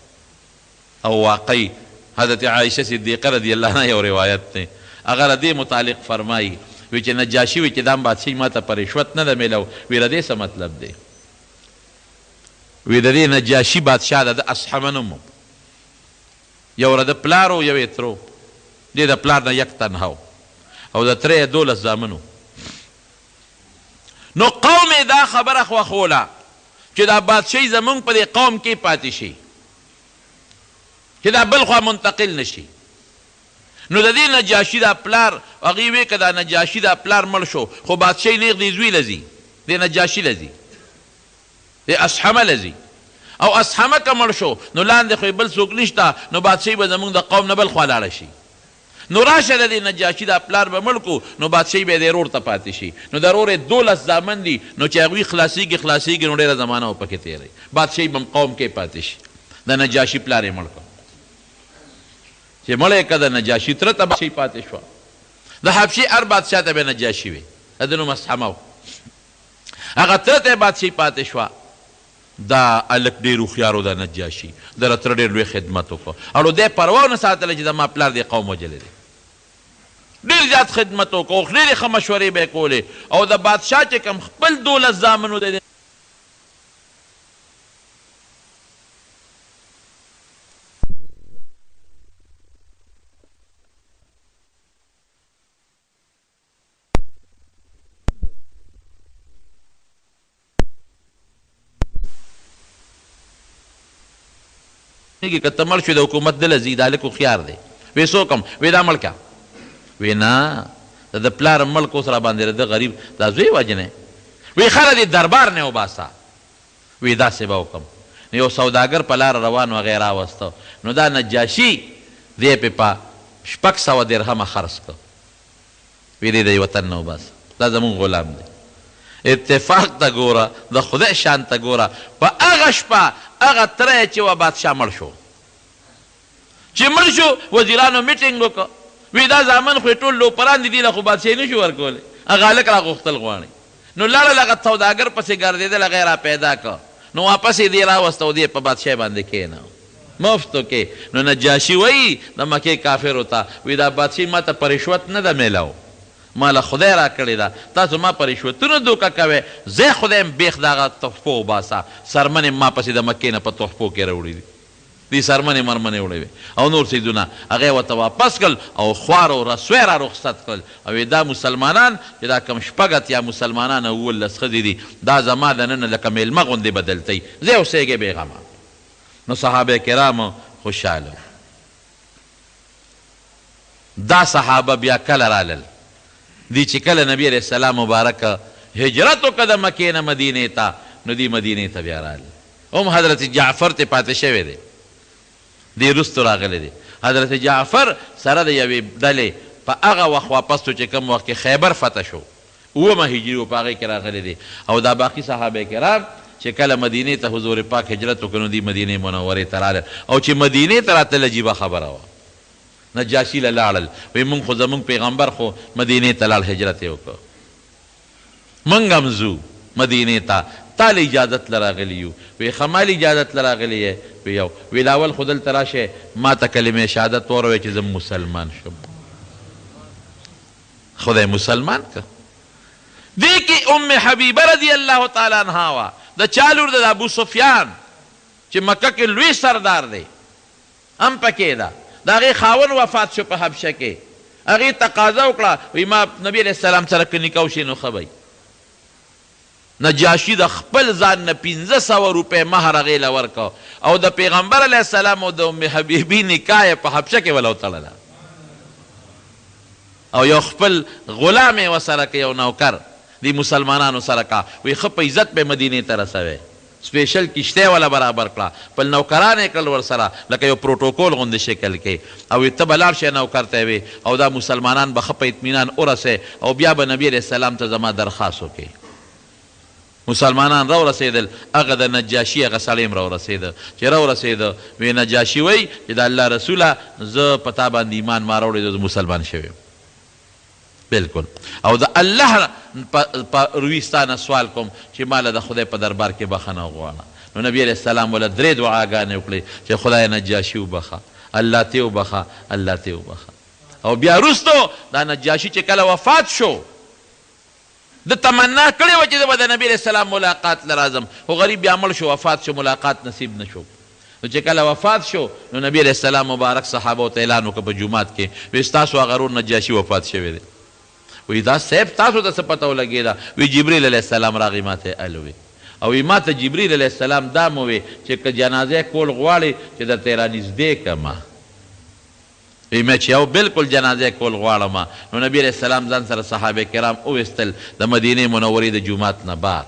او واقعي حضرت عایشه صدیقه رضی الله عنها یو روایت دی، هغه د دې متعلق فرمایي وی چې نجاشي وی چې دا بادشاهي ما ته په رشوت نه ده میلاو. وی د دې څه مطلب دی؟ وی د دې نجاشي بادشاه د اصحمه نوم یو د پلار و یو یې ترو، دې د پلار نه یک تنها او د تره یې 12 زامنو. نو قوم یې دا خبره خوښوله چې دا بادشاهي زمونږ په دې قوم کې پاتې شي، چې دا بل خوا منتقل نشي. نو د دې نجاشي دا پلار هغې وې که دا نجاشي دا پلار مړ شو خو بادشاهي نیغ دې زوی لځي دې نجاشي لځي دې اسحمه لځي او اسحمه که مړ شو نو لاندې خو بل څوک نشته نو بادشاهي به زموږ د قوم نه بل خوا لاړه شي نو راشه د دې نجاشي دا پلار به مړ کو نو بادشاهي به یې د رور ته پاتې شي نو د رور یې 12 زامن دي نو چې هغوی خلاصېږي نو ډېره زمانه به پکې تېروي بادشاهي به قوم کې پاتې شي د نجاشي پلار یې مړ کړ چې مړ یې که د نجاشي تره ته بادشاهي پاتې شوه د حبشي هر بادشاه ته به نجاشي وي د ده نوم اسحمه و هغه تره ته یې بادشاهي پاتې شوه دا الک ډېر هوښیار و د نجاشي د تره ډېر لوی خدمت وکړو او دی پروا ونه ساتله چې زما پلار دې قوم وجلی دی ډېر زیات خدمت وکړو ډېرې ښه مشورې به یې کولې او د بادشاه چې کوم خپل 12 زامن و دی که ته مړ شوې د حکومت دله ځي دا هلک هوښیار دی وی څوک هم وی دا مړ که وی نه د ده پلار مړ که اوس را باندې د غریب دا زوی وجنی وی ښه دې دربار نه وباسه وی داسې به وکړم نو یو سوداګر په لاره روان و هغې راوسته نو دا نجاشي دی پې په 600 درهمه خرڅ کړ وی دې د وطن نه وباسه دا زمونږ غلام دی اتفاق ته ګوره د خدای شان ته ګوره په هغه شپه هغه تره چې و بادشاه مړ شو چې مړ شو وزیرانو میټینګ وکړه وی دا زامن خو یې ټول لوپران دي دي له خو بادشاهي نه شو ورکولی هغه هلک راغوښتل غواړي نو لاړل هغه سوداګر پسې ګرځېدل هغه یې را پیدا کړ نو واپس یې دې راوسته او دې په بادشاهۍ باندې کښېنه مفت کې نو نجاشي وایي د مکې کافرو ته وی دا بادشاهي ما ته په رشوت نه ده میلاو ما له خدای را کړې ده تاسو ما په رشوتونو دوکه کوئ زه خدای م بیخ د هغه تحفو وباسه سرمنې ما پسې د مکې نه په تحفو کې راوړي دي دې سرمنې مرمنې وړې وې او نور څیزونه هغه ورته واپس کړل او خوار او رسوی را رخصت کړل او دا مسلمانان چې دا کم شپږ اتیا مسلمانان او 19 ښځې دي دا زما د نن لکه میلمه غوندې بدلتی زه اوسېږې بېغمه نو صحابه کرامو خوشحاله دا صحابه بیا کله رالل دی چې کله نبی علیه السلام مبارک هجرت وکړه د مکې نه مدینې ته نو دی مدینې ته بیا رالل هم حضرت جعفر ته پاتې شوی دی دی وروستو راغلی دی حضرت جعفر سره د یوې ډلې په هغه وخت واپس شو چې کوم وخت کې خیبر فتح شو 9 هجري و په هغې کې راغلی دی او دا باقي صحابه کرام چې کله مدینې ته حضور پاک هجرت وکړ نو دی مدینې منورې ته رالل او چې مدینې ته راتلل عجیبه خبره وه نجاشي له لاړل وی مونږ خو زمونږ پیغمبر خو مدینې ته لاړ هجرت یې وکړ مونږ هم ځو مدینې ته تا له اجازت له راغلي یو وی ښه ما له اجازت له راغلی یې وی یو وی لاول خو دلته راشئ ما ته کلمې شهادت وروی چې زه مسلمان شم خدای مسلمان که دې کې ام حبیبه رضی الله تعالی عنها وه د چا لور د ابو سفیان چې مکه کې لوی سردار دی هم پکې ده د هغې خاون وفات شو په حبشه کې هغې تقاضا وکړه وی ما نبي علیه السلام سره که نکاح وشي نو ښه به نجاشي د خپل ځان نه 1500 روپۍ مهر هغې له ورکړه او د پیغمبر علیه السلام او د ام حبیبي نکاح یې په حبشه کې وله وتړله او یو خپل غلام یې ورسره که یو نوکر دی مسلمانانو سره کا وی ښه په عزت به مدینې ته رسوی سپیشل کشتی والا برابر کړه بل نوکران یې کړل ورسره لکه یو پروټوکول غوندې شکل کې او ته به لاړ شې نوکر ته وی او دا مسلمانان به ښه په اطمینان ورسئ او بیا به نبي علیه السلام ته زما درخواست وکړي مسلمانان راورسېدل هغه د نجاشي هغه سړی هم راورسېده چې راورسېده وی نجاشي وی چې د الله رسوله زه په تا باندې ایمان ما راوړی زه مسلمان شوی بلکل او د الله په روی ستانه سوال کوم چې ماله د خدای په دربار کې بخښنه وغواړه نو نبي علیه السلام وله 3 دعاګانې وکړې چې خدای نجاشي وبخه الله ته وبخه الله ته وبخه او بیا وروستو دا نجاشي چې کله وفات شو د تمنا کړې وه چې زه به د نبي علیه السلام ملاقات له راځم خو غریب بیا مړ شو وفات شو ملاقات نصیب نه شو نو چې کله وفات شو نو نبي علیه السلام مبارک صحابو ته اعلان وکړه په جومات کې وی ستاسو هغه ورور نجاشي وفات شوی دی وی دا صاحب تاسو ته څه پته ولګېده وی جبریل علیه السلام راغی ما ته الوی او وی ما ته جبریل علیه السلام دا مو وی چې که جنازه کول غواړې چې درته یې رانږدې کړمه وی مې چې یو بالکل جنازه کول غواړم. نو نبی علیه السلام ځان سره صحابه کرام وویستل د مدینې منورې د جومات نه بار،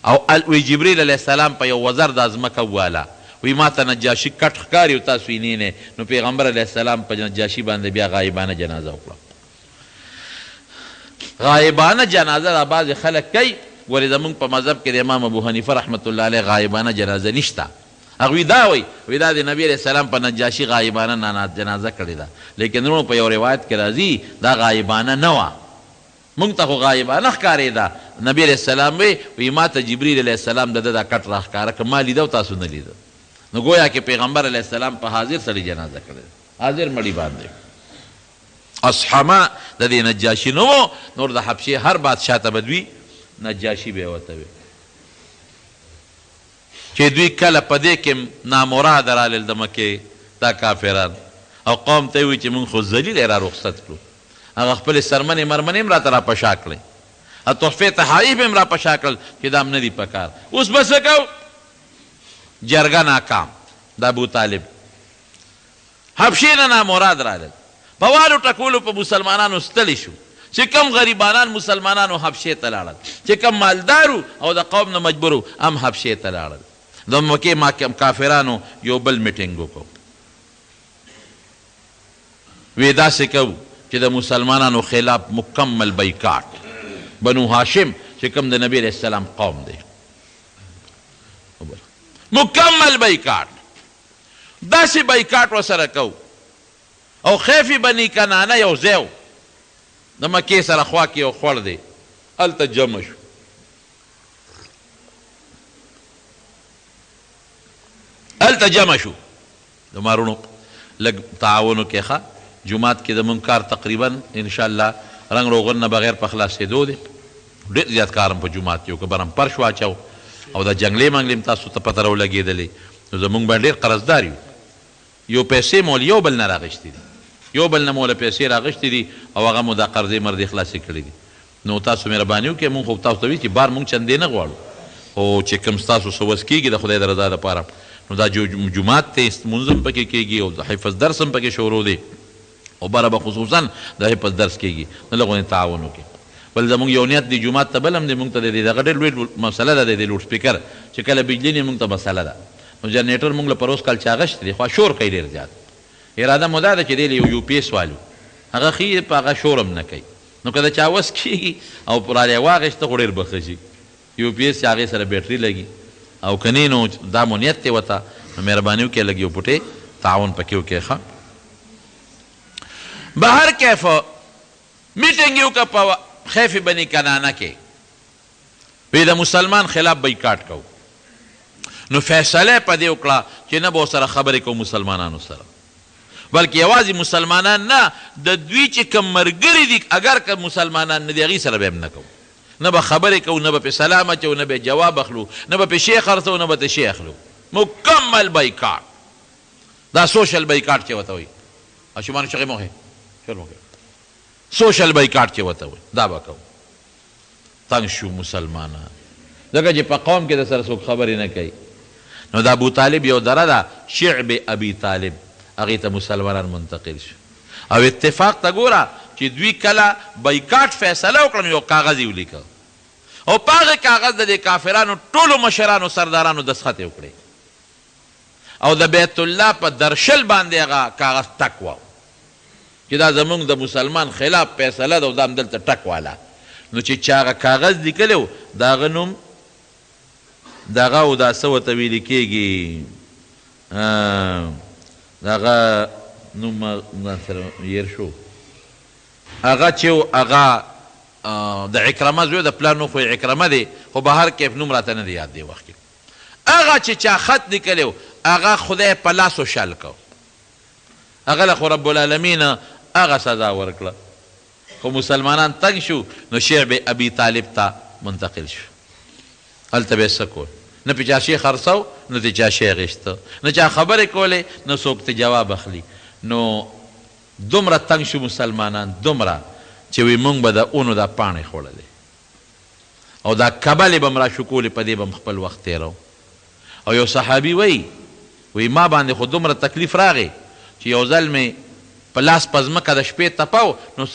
او وی جبریل علیه السلام په یو وزر د ځمکه وواله، وی ما ته نجاشي کټ ښکاري او تاسو یې نه. نو پیغمبر علیه السلام په نجاشي باندې بیا غایبانه جنازه وکړه. غایبانه جنازه دا بعضې خلک کوي، ولې زمونږ په مذهب کې د امام ابو حنیفه رحمت الله علیه غایبانه جنازه نشته. هغوی دا وی دا د نبی علیه السلام په نجاشي غایبانه جنازه کړې ده، لیکن وروڼو په یو روایت کې راځي دا غایبانه نه وه، مونږ ته خو غایبانه ښکارېده. نبی علیه السلام وی ما ته جبریل علیه السلام د ده دا کټ را ښکاره که ما لیده او تاسو نه لیده. نو گویا کې پیغمبر علیه السلام په حاضر سړي جنازه کړې ده، حاضر مړي باندې. اصحمه د دې نجاشي نه و، نور د حبشې هر بادشاه ته به دوی نجاشي به یې ورته وي چې دوی کله په دې کې نامراده رالل د مکې دا کافران، او قوم ته یې وایي چې مونږ خو ذلیل را رخصت کړو. هغه خپلې سرمنې مرمنې هم راته را پشا کړې، او تحفې تحایف هم را پشا کړل چې دا هم نه دي پکار. اوس به څه کوو؟ جرګه ناکام د ابو طالب حبشې نه نامراد رالل، په والو ټکولو په مسلمانانو ستړي شو چې کم غریبانان مسلمانانو حبشې ته لاړل، چې کم مالدارو او د قوم نه مجبورو هم حبشې ته لاړل. د مکې کافرانو یو بل میټینګ وکړو، وی داسې کوو چې د مسلمانانو خلاف مکمل بایکاټ. بنو هاشم چې کم د نبی علیه السلام قوم دی، مکمل بایکاټ، داسې بایکاټ ورسره کوو. او خیفي بني کنانه یو ځای و د مکې سره خوا کې یو خوړ دی، هلته جمع شو. هلته جمع شو د مارونو لږ تعاون وکړئ ښه. جومات کې زمونږ کار تقریبا انشاءالله رنګ روغن نه بغیر په خلاصېدو دی. ډېر زیات کار هم په جومات کې وکړه، برم پرش واچو او دا جنګلې منګلې هم تاسو ته پته راولګېدلې. نو زمونږ باندې ډېر قرضدار یو، یو پیسې مول یو بل نه راغشتې دي، یو بل نه موله پیسې راغشتې دي او هغه مو دا قرضې مردې خلاصې کړي دي. نو تاسو مهرباني وکړئ، مونږ خو تاسو ته وایي چې بار مونږ چندې نه غواړو، خو چې کوم ستاسو څه وس کېږي د خدای د رضا دپاره، نو دا جومات ته لمونځ هم پکې کېږي او د حفظ درس هم پکې شروع دی، او بره به خصوصا د حفظ درس کېږي. نو لږ غونې تعاون وکړي. بل زمونږ یو نیت دی جومات ته بل هم دی، مونږ ته د دغه ډېر لوی مسله ده د لوډ سپیکر چې کله بجلي نه مونږ ته مسله ده. نو جنریټر مونږ له پر اوس کال چې اغشت دی، خو شور کوي ډېر زیات. اراده مو دا ده چې دی یو پی ایس والو هغه ښي په هغه شور هم نه کوي. نو که د چا وس کېږي او پر رالې واغېسته خو ډېر به ښه شي. یو پی ایس چې هغې سره بیټري لګي، او که نه نو دا مو نیت دی ورته، نو مهرباني وکړئ لږ یو پوټې تعاون پکې وکړئ ښه. به هر کیف میټینګ یې وکړه په خیف بني کنانه کې، وی د مسلمان خلاف بایکاټ کوو. نو فیصله په دې وکړه چې نه به ورسره خبرې کوو مسلمانانو سره، بلکې یوازې مسلمانان نه، د دوی چې کوم ملګري دي اگر که مسلمانان نه دي هغې سره به هم نه کوو، نه به خبرې کوو، نه به پې سلام اچو، نه به جواب اخلو، نه به پې شی خرڅو، نه به ته شی اخلو. مکمل بایکاټ، دا سوشل بایکاټ چې ورته وایي. اشمانو چغې مه وهئ، سوشل بایکاټ چې ورته وایي دا به کوو. تنګ شو مسلمانان، ځکه چې په قوم کې د سره څوک خبرې نه کوي. نو د ابو طالب یو دره ده شعب ابي طالب، هغې ته مسلمانان منتقل شو. او اتفاق ته ګوره چې دوی کله بایکاټ فیصله وکړه نو یو کاغذ یې ولیکه، او په هغې کاغذ د دې کافرانو ټولو مشرانو سردارانو دستخط یې وکړې، او د بیت الله په درشل باندې هغه کاغذ ټک و چې دا زمونږ د مسلمان خلاف فیصله ده او دا هم دلته ټک واله. نو چې چا هغه کاغذ لیکلی و د هغه نوم دغه و دا څه ورته ویلې کېږي، د هغه نوم ځان سره هیر شو، هغه چې و هغه د عکرمه زوی د پلار نو خو عکرمه دی، خو به هر کیف نوم راته نه دی یاد دی وخت کې. هغه چې چا خط لیکلی و هغه خدای په لاسو شل کو، هغه له خو رب العالمین هغه سزا ورکړه. خو مسلمانان تنګ شو، نو شعب ابي طالب ته منتقل شو. هلته به یې څه کول، نه پې چا شی خرڅو، نه د چا شی اخیسته، نه چا خبرې کولې، نه څوک ته جواب اخلي. نو دومره تنګ شو مسلمانان، دومره چې وی مونږ به د اونو دا پاڼې خوړلې او دا کبلې به م را شکولې، په دې به م خپل وخت تېرو. او یو صحابي وی ما باندې خو دومره تکلیف راغی چې یو ځل مې په لاس په ځمکه د شپې تپاو نو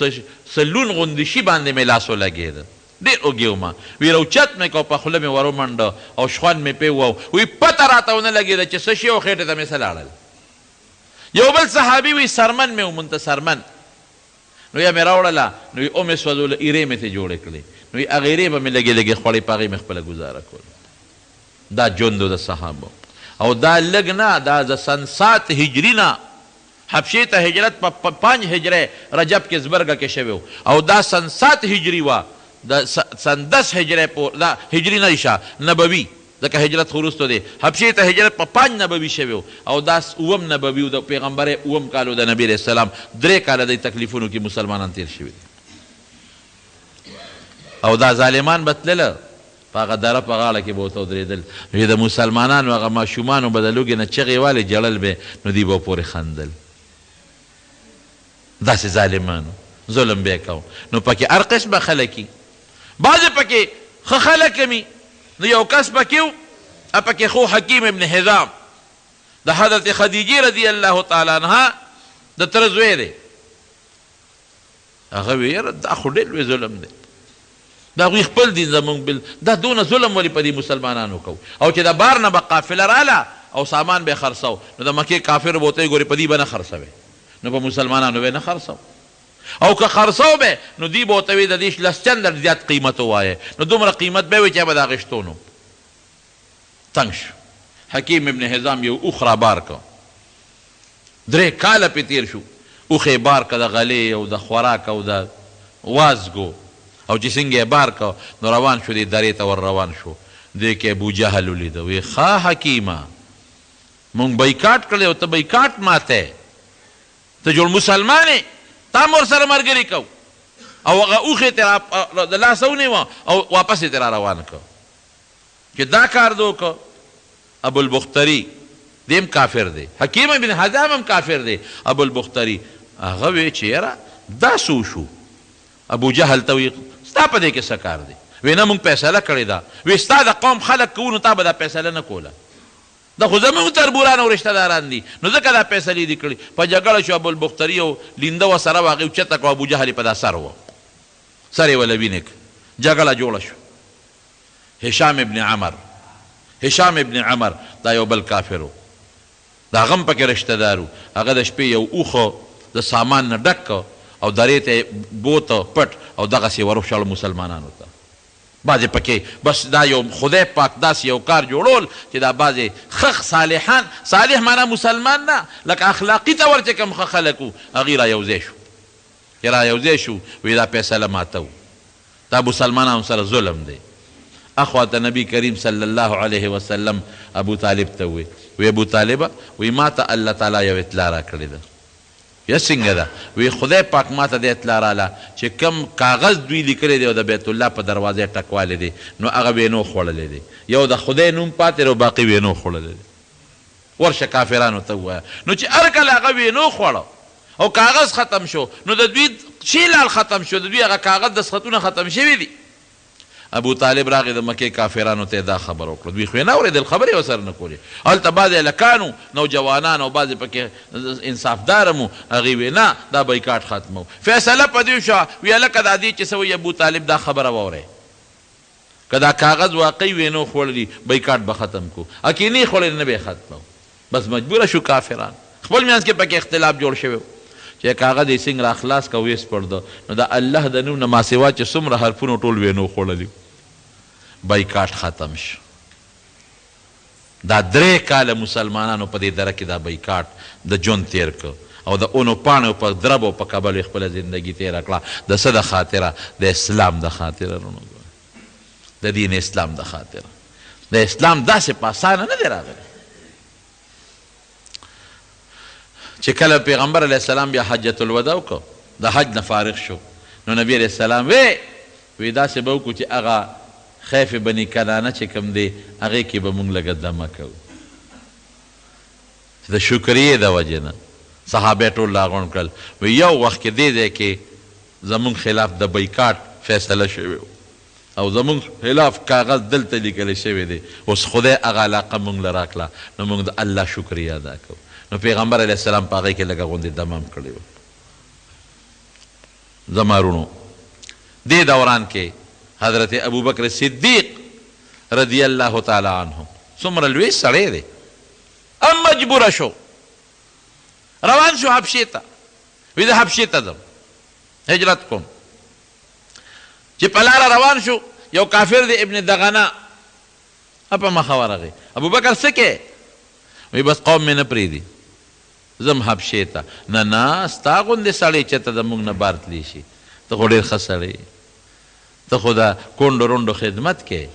سلون غوندې شي باندې مې لاس ولګېده ډېر اوږې ومه وی روچت مې کو په خوله مې ور ومنډه او شخوند مې پې ووو وی پته راته ونه لګېده چې څه شي او خېټې ته مې څه لاړل یو بل صحابي وی سرمن مې ومونته سرمن نو یا مې راوړله نو وی او مې سوځوله ایرې مې ترې جوړې کړې نو وی هغې ایرې به مې لږې لږې خوړې په هغې مې خپله ګزاره کوله دا ژوند د صحابو او دا لږ نه دا د سن 7 هجري نه حبشې ته هجرت په 5 هجرې رجب کې زبرګه کې شوی او دا سن 7 هجري وه د سن 10 هجرې دا هجري نه شه نبوي ځکه هجرت خو وروستو دی حبشې ته هجرت په 5 نبوي شوی او دا 9 نبوي و د پیغمبر 9 کال د نبي علیه السلام 3 کاله د تکلیفونو کې مسلمانان تیر شوي او دا ظالمان به تلله په هغه دره په غاړه کې به ورته ودرېدل نو د مسلمانانو هغه ماشومانو به د لوږې نه چغې والې جړل به نو دوی به پورې خندل داسې ظالمانو ظلم به یې کو نو پکې هر قسمه خلک وي بعضې پکې ښه خلک وي نو یو کس پکې و پکې خو حکیم ابن حزام د حضرت خدیجې رضی الله تعالی عنها د تره زوی دی هغه وی یاره دا خو ډېر لوی ظلم دی دا هغوی خپل دین زمونږ دا دونه ظلم ولې په دې مسلمانانو کو او چې د بار نه به قافله راله او سامان به یې خرڅو نو د مکې کافر به ورته ګورې په دې به نه خرڅوې نو په مسلمانانو به یې نه خرڅو او که خرڅو به نو دوی به ورته وي د دې لس چنده زیات قیمت ووایه نو دومره قیمت به وي چې به د اخېستو نو تنګ شو حکیم ابن حزام یو اوښ رابار که 3 کاله پې تېر شو اوښ یې بار که د غلې او د خوراک او د وازګو او چې څنګه یې بار که نو روان شو دې درې ته ور روان شو دې کې ابوجهل ولیده وی ښه حکیمه مونږ بایکاټ کړی او ته بایکاټ ماتی ته جوړ مسلمان یې تا هم ورسره ملګري کو او هغه اوښ یې ترې د لاسه ونیوه او واپس یې ترې روان که چې دا کار دو که ابوالبختري دی هم کافر دی حکیم بن حزام هم کافر دی ابوالبختري هغه وی چې یاره دا څه وشو ابوجهل ته وی ستا په دې کې څه کار دی وی نه مونږ فیصله کړې ده وی ستا د قوم خلک کوو نو تا به دا فیصله نه کوله دا خو زمونږ تربوران او رشته داران دي نو ځکه دا فیصلې دي کړي په جګړه شو ابوالبختري او لینده ورسره و هغې اوچته کړه ابوجهل یې په دا سر و سر یې وله وینې جګړه جوړه شو هشام ابن عمر دا یو بل کافر و د هغه هم پکې رشته دار و هغه د شپې یو اوښ د سامان نه ډک او درې ته بوته پټ او دغسې وروشړ مسلمانانو ته بعضې پکې بس دا یو خدای پاک داسې یو کار جوړول چې دا بعضې ښه صالحان صالح معنا مسلمان نه لکه اخلاقي طور چې کوم ښه خلک وو هغوی را یوځای شو چې را یوځای شو وی دا فیصله ماته و دا مسلمانانو سره ظلم دی اخوا ته نبی کریم صلی الله علیه وسلم ابو طالب ته وی ابو طالبه وی ما ته الله تعالی یو اطلاع را کړې ده یا څنګه ده وی خدای پاک ما ته د اطلاع راله چې کم کاغذ دوی لیکلی دی او د بیت الله په دروازې ټکوالی دی نو هغه وی نو خوړلی دی یو د خدای نوم پاتې او باقي وی نو خوړلی دی ورشه کافرانو ته ووایه نو چې هر کله هغه وی نو خوړه او کاغذ ختم شو نو د دوی شي لال ختم شو د دوی هغه کاغذ دستخطونه ختم شوي دي ابو طالب راغی د مکې کافرانو ته دا خبر وکړه دوی خو یې نه اورېدل خبرې ورسره نه کولې هلته بعضې هلکانو نوجوانان او بعضې پکې انصافداره مو هغې وی نه دا بایکاټ ختمو فیصله په دې شوه وی هلکه دا دې چې څه وایي ابو طالب دا خبره واورئ که دا کاغذ واقعي وی نو خوړلي بایکاټ به ختم کو اکې نه یې خوړلي نه به یې ختمو بس مجبوره شو کافران خپل منځ کې پکې اختلاف جوړ شوی چې کاغذ یې څنګه را خلاص که ویې سپړده نو د الله د نوم نه ما سوا چې څومره حرفونو ټول وی نو خوړلي بایکاټ ختم شو دا 3 کاله مسلمانانو په دې دره کې دا بایکاټ د ژوند تیر که او د اونو پاڼو په درب او په کبل یې خپله زندګي تېره کړه د څه د خاطره د اسلام د خاطره د دین اسلام د خاطره د اسلام داسې په اسانه نه دی راغلی چې کله پیغمبر علیه السلام بیا حجة الوداع وکړو د حج نه فارغ شو نو نبی علیه السلام وی داسې به وکړو چې هغه خیف بني کنانه چې کوم دی هغې کې به مونږ لږه دمه کوو د شکریې د وجې نه صحابه ټول راغونډ کړل وی یو وخت کې دې ځای کې زمونږ خلاف د بایکاټ فیصله شوی او زمونږ خلاف کاغذ دلته لیکلی شوی دی اوس خدای هغه علاقه مونږ له راکړه نو مونږ د الله شکریه ادا کوو نو پیغمبر علیه السلام په هغې کې لږه غوندې دم هم کړی و زمارونو دې دوران کې حضرت ابوبکر صدیق رضی الله تعالی عنه څومره لوی سړی دی مجبوره شو روان شو حبشې ته وی زه حبشې ته ځم هجرت کوم چې په لاره روان شو یو کافر دی ابن دغنه په مخه ورغی ابوبکر څه کې وی بس قوم مې نه پرېږدي زم حبشې ته نه ستا غوندې سړی چې ته زموږ نه بار تلی شي ته خو ډېر ښه سړی ته خو د کونډو رونډو خدمت کې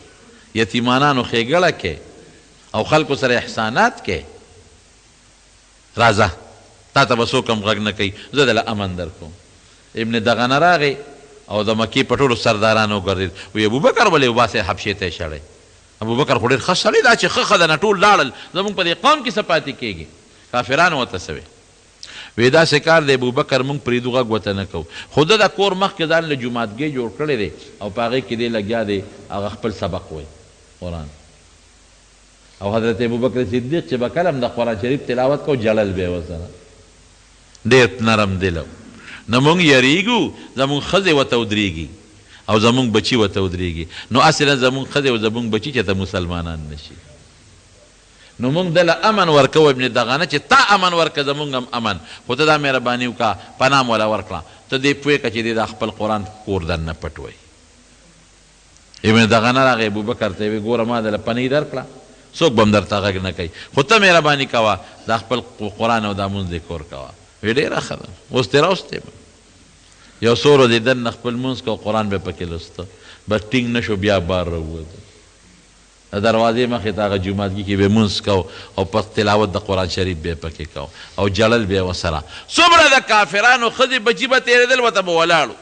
یتیمانانو ښېګړه کې او خلکو سره احسانات کې راځه تا ته به څوک هم غږ نه کوي زه دله امن در کوم ابن دغنه راغی او د مکې په ټولو سردارانو وګرځېد وی ابوبکر ولې وباسئ حبشې ته یې شړی ابوبکر خو ډېر ښه سړی دا چې ښه ښه ده نه ټول لاړل زموږ په دې قوم کې څه پاتې کېږي کافرانو ورته څه وی داسې کار دی ابوبکر موږ پرېږدو غږ ورته نه کوو خو ده د کور مخکې ځان له جوماتګۍ جوړ کړی دی او په هغې کې دی لګیا دی هغه خپل سبق وایي قرآن او حضرت ابوبکر صدیق چې به کله هم د قرآن شریف تلاوت کو جړل به یې ورسره ډېر نرم دل نه موږ یریږو زموږ ښځې ورته ودرېږي او زموږ بچي ورته ودرېږي نو اصلا زموږ ښځې او زموږ بچي چې ته مسلمانان نشي نو موږ دله امن ورکوو ابن دغنه چې تا امن ورکه زموږ هم امن خو ته دا مهرباني وکړه پناه م وله ورکړه ته دې پوه کړه چې دې دا خپل قرآن کور دننه پټ وایي ابن دغنه راغی ابوبکر ته یې وی ګوره ما دله پنۍ درکړه څوک به هم درته غږ نه کوي خو ته مهرباني کوه دا خپل قرآن او دا مونځ دې کور کوه وی ډېره ښه ده اوس دې راوستې یو څو ورځې دننه خپل مونځ کو قرآن به پکې لوسته بس ټینګ نه شو بیا بار راووته د دروازې مخې ته هغه جوماتګي کې به یې مونځ کو او پس تلاوت د قرآن شریف به یې پکې کو او جړل به یې ورسره څومره د کافرانو ښځې بچي به تېرېدل ورته به ولاړو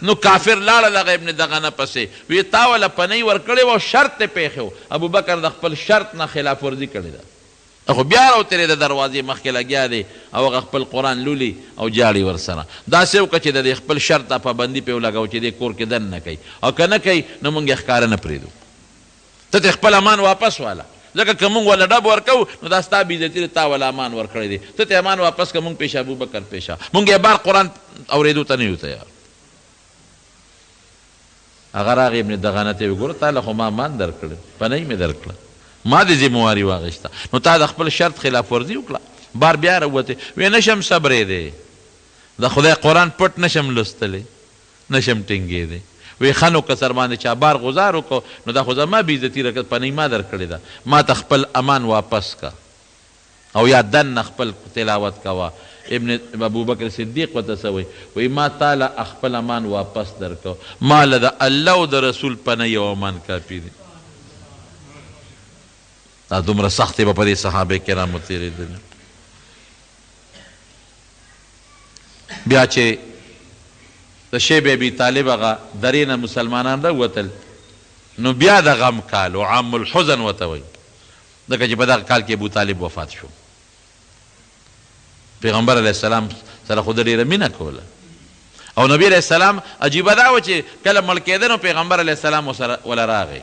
نو کافر لاړه دغه ابن دغنه پسې وی تا وله پنۍ ورکړې وه او شرط یې پېښې و ابوبکر د خپل شرط نه خلاف ورزي کړې ده خو بیا راوتېرې د دروازې مخکې لګیا دی او هغه خپل قرآن لولي او جاړي ورسره داسې وکړه چې د دې خپل شرط ته پابندي پې ولګوو چې دې کور کې دننه کوي او که نه کوي نو موږ یې ښکاره نه پرېږدو ته ترې خپل امان واپس واله ځکه که موږ وله ډب ورکوو نو دا ستا بېعزتي دی تا وله امان ورکړی دی ته ته امان واپس که موږ پیشه ابوبکر پیشه موږ یې بار قرآن اورېدو ته نه یو تیار هغه راغی ابن دغنه ته یې وګوره تا له خو ما امان درکړی پنۍ مې درکړه ما دې ذمواري واخیسته نو تا د خپل شرط خلاف ورزي وکړه بار بیا راووتې وی نشم صبرېدی د خدای قرآن پټ نشم لوستلی نشم ټینګېدی وی ښه نو که سر باندې چا بار غزار وکړو نو دا خو زما بېعزتي راکړه پنۍ ما درکړې ده ما ته خپل امان واپس که او یا دننه خپل تلاوت کوه ابن ابوبکر صدیق ورته څه وایي وایي ما تا له خپل امان واپس درکو ما له د الله او د رسول پنۍ او امان کافي دی دا دومره سختې به په دې صحابه کرامو تېرېدلې بیا چې د شیب ابي طالب هغه درې نه مسلمانان راووتل نو بیا د غم کال و عام الحزن ورته وایي ځکه چې په دغه کال کې ابو طالب وفات شو پیغمبر علیه السلام سره خو د ډېره مینه کوله او نبی علیه السلام عجیبه دا و چې کله مړ کېده نو پیغمبر علیه السلام وله راغی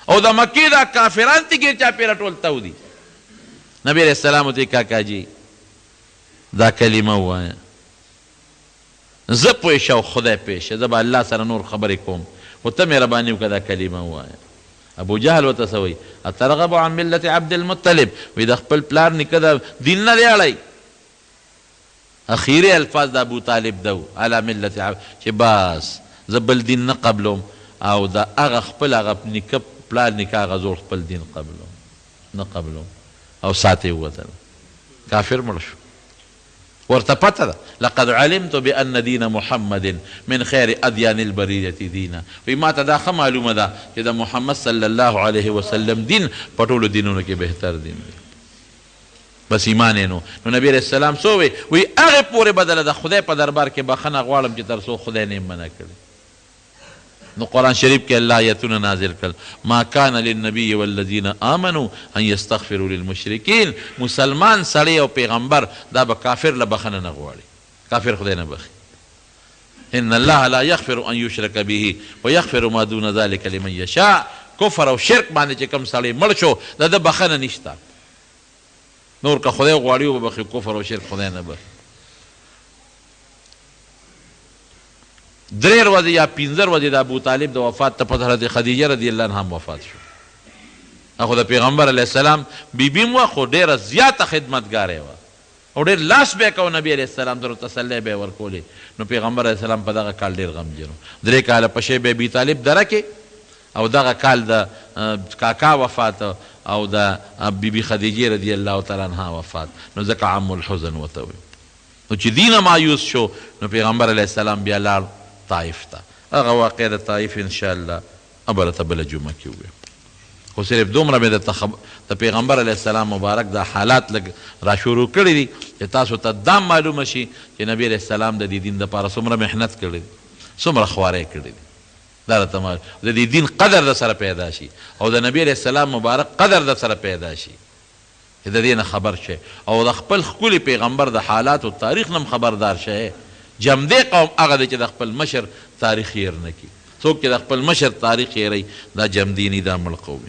او د مکې دا کافران تی ګیر چاپېره ټول تودي نبی علیه السلام ورته کاکاجي دا کلمه ووایه زه پوه شه او خدای پېشه زه به الله سره نور خبرې کوم خو ته مهرباني وکړه دا کلمه ووایه ابو جهل ورته څه وایي اترغب عن ملت عبدالمطلب وی د خپل پلار نیکه د دین نه دی اړی اخیری الفاظ د ابو طالب دو علی ملت چې بس زه بل دین نه قبلوم او د هغه خپل هغه نیکه پلار نیکه هغه زوړ خپل دین قبلوم نه قبلوم او ساعت یې ووتل کافر مړ شو ورته پته ده لقد علمت بان دین محمد من خیر ادیان البریة دینا وی ما ته دا ښه معلومه ده چې د محمد صلی الله علیه وسلم دین په ټولو دینونو کې بهتر دین دی بس ایمان یې نو نبی علیه السلام څه وی وی هغې پورې بدله د خدای په دربار کې بخښنه غواړم چې تر څو خدای نه یې منع کړي نو قرآن شریف کې الله آیتونه نازل کړل ما کان للنبي والذین آمنوا ان یستغفروا للمشرکین مسلمان سړی او پیغمبر دا به کافر له بخښنه نه غواړي کافر خدای نه بخي ان الله لا یغفر ان یشرک به ویغفر ما دون ذلک لمن یشاء کفر او شرک باندې چې کوم سړی مړ شو د ده بخښنه نشته نور که خدای غواړي وبخي کفر او شرک خدای نه بخي 3 ورځې یا 15 ورځې د ابو طالب د وفات ته پس حضرت خدیجه رضی الله عنها هم وفات شو. خو د پیغمبر علیه السلام بیبي م وه خو ډېره زیاته خدمتګاره وه او ډېر لاس به یې کو نبي علیه السلام ته تسلی به یې ورکولې. نو پیغمبر علیه السلام په دغه کال ډېر غمجن و. 3 کاله په شیب ابي طالب دره کې او دغه کال د کاکا وفات او د بیبي خدیجې رضی الله تعالی عنها وفات. نو ځکه عم الحزن ورته وایي. نو چې دینه مایوس شو نو پیغمبر علیه السلام بیا لاړ طایف ته. هغه واقع د طایف انشاءالله ابرته بله جمعه کې وویم. خو صرف دومره مې د پیغمبر علیه السلام مبارک دا حالات لږ را شروع کړي دي چې تاسو ته دا معلومه شي چې نبی علیه السلام د دې دین دپاره څومره محنت کړی دی، څومره خواری کړی دی. دا راته د دې دین قدر در سره پیدا شي او د نبی علیه السلام مبارک قدر در سره پیدا شي چې د دې نه خبر شي او د خپل ښکلي پیغمبر د حالات و تاریخ نه خبردار شي. جمدې قوم هغه دی چې د خپل مشر تاریخ هیر نه کړي. څوک چې د خپل مشر تاریخ هیروي دا جمدیني دا مړ قوم.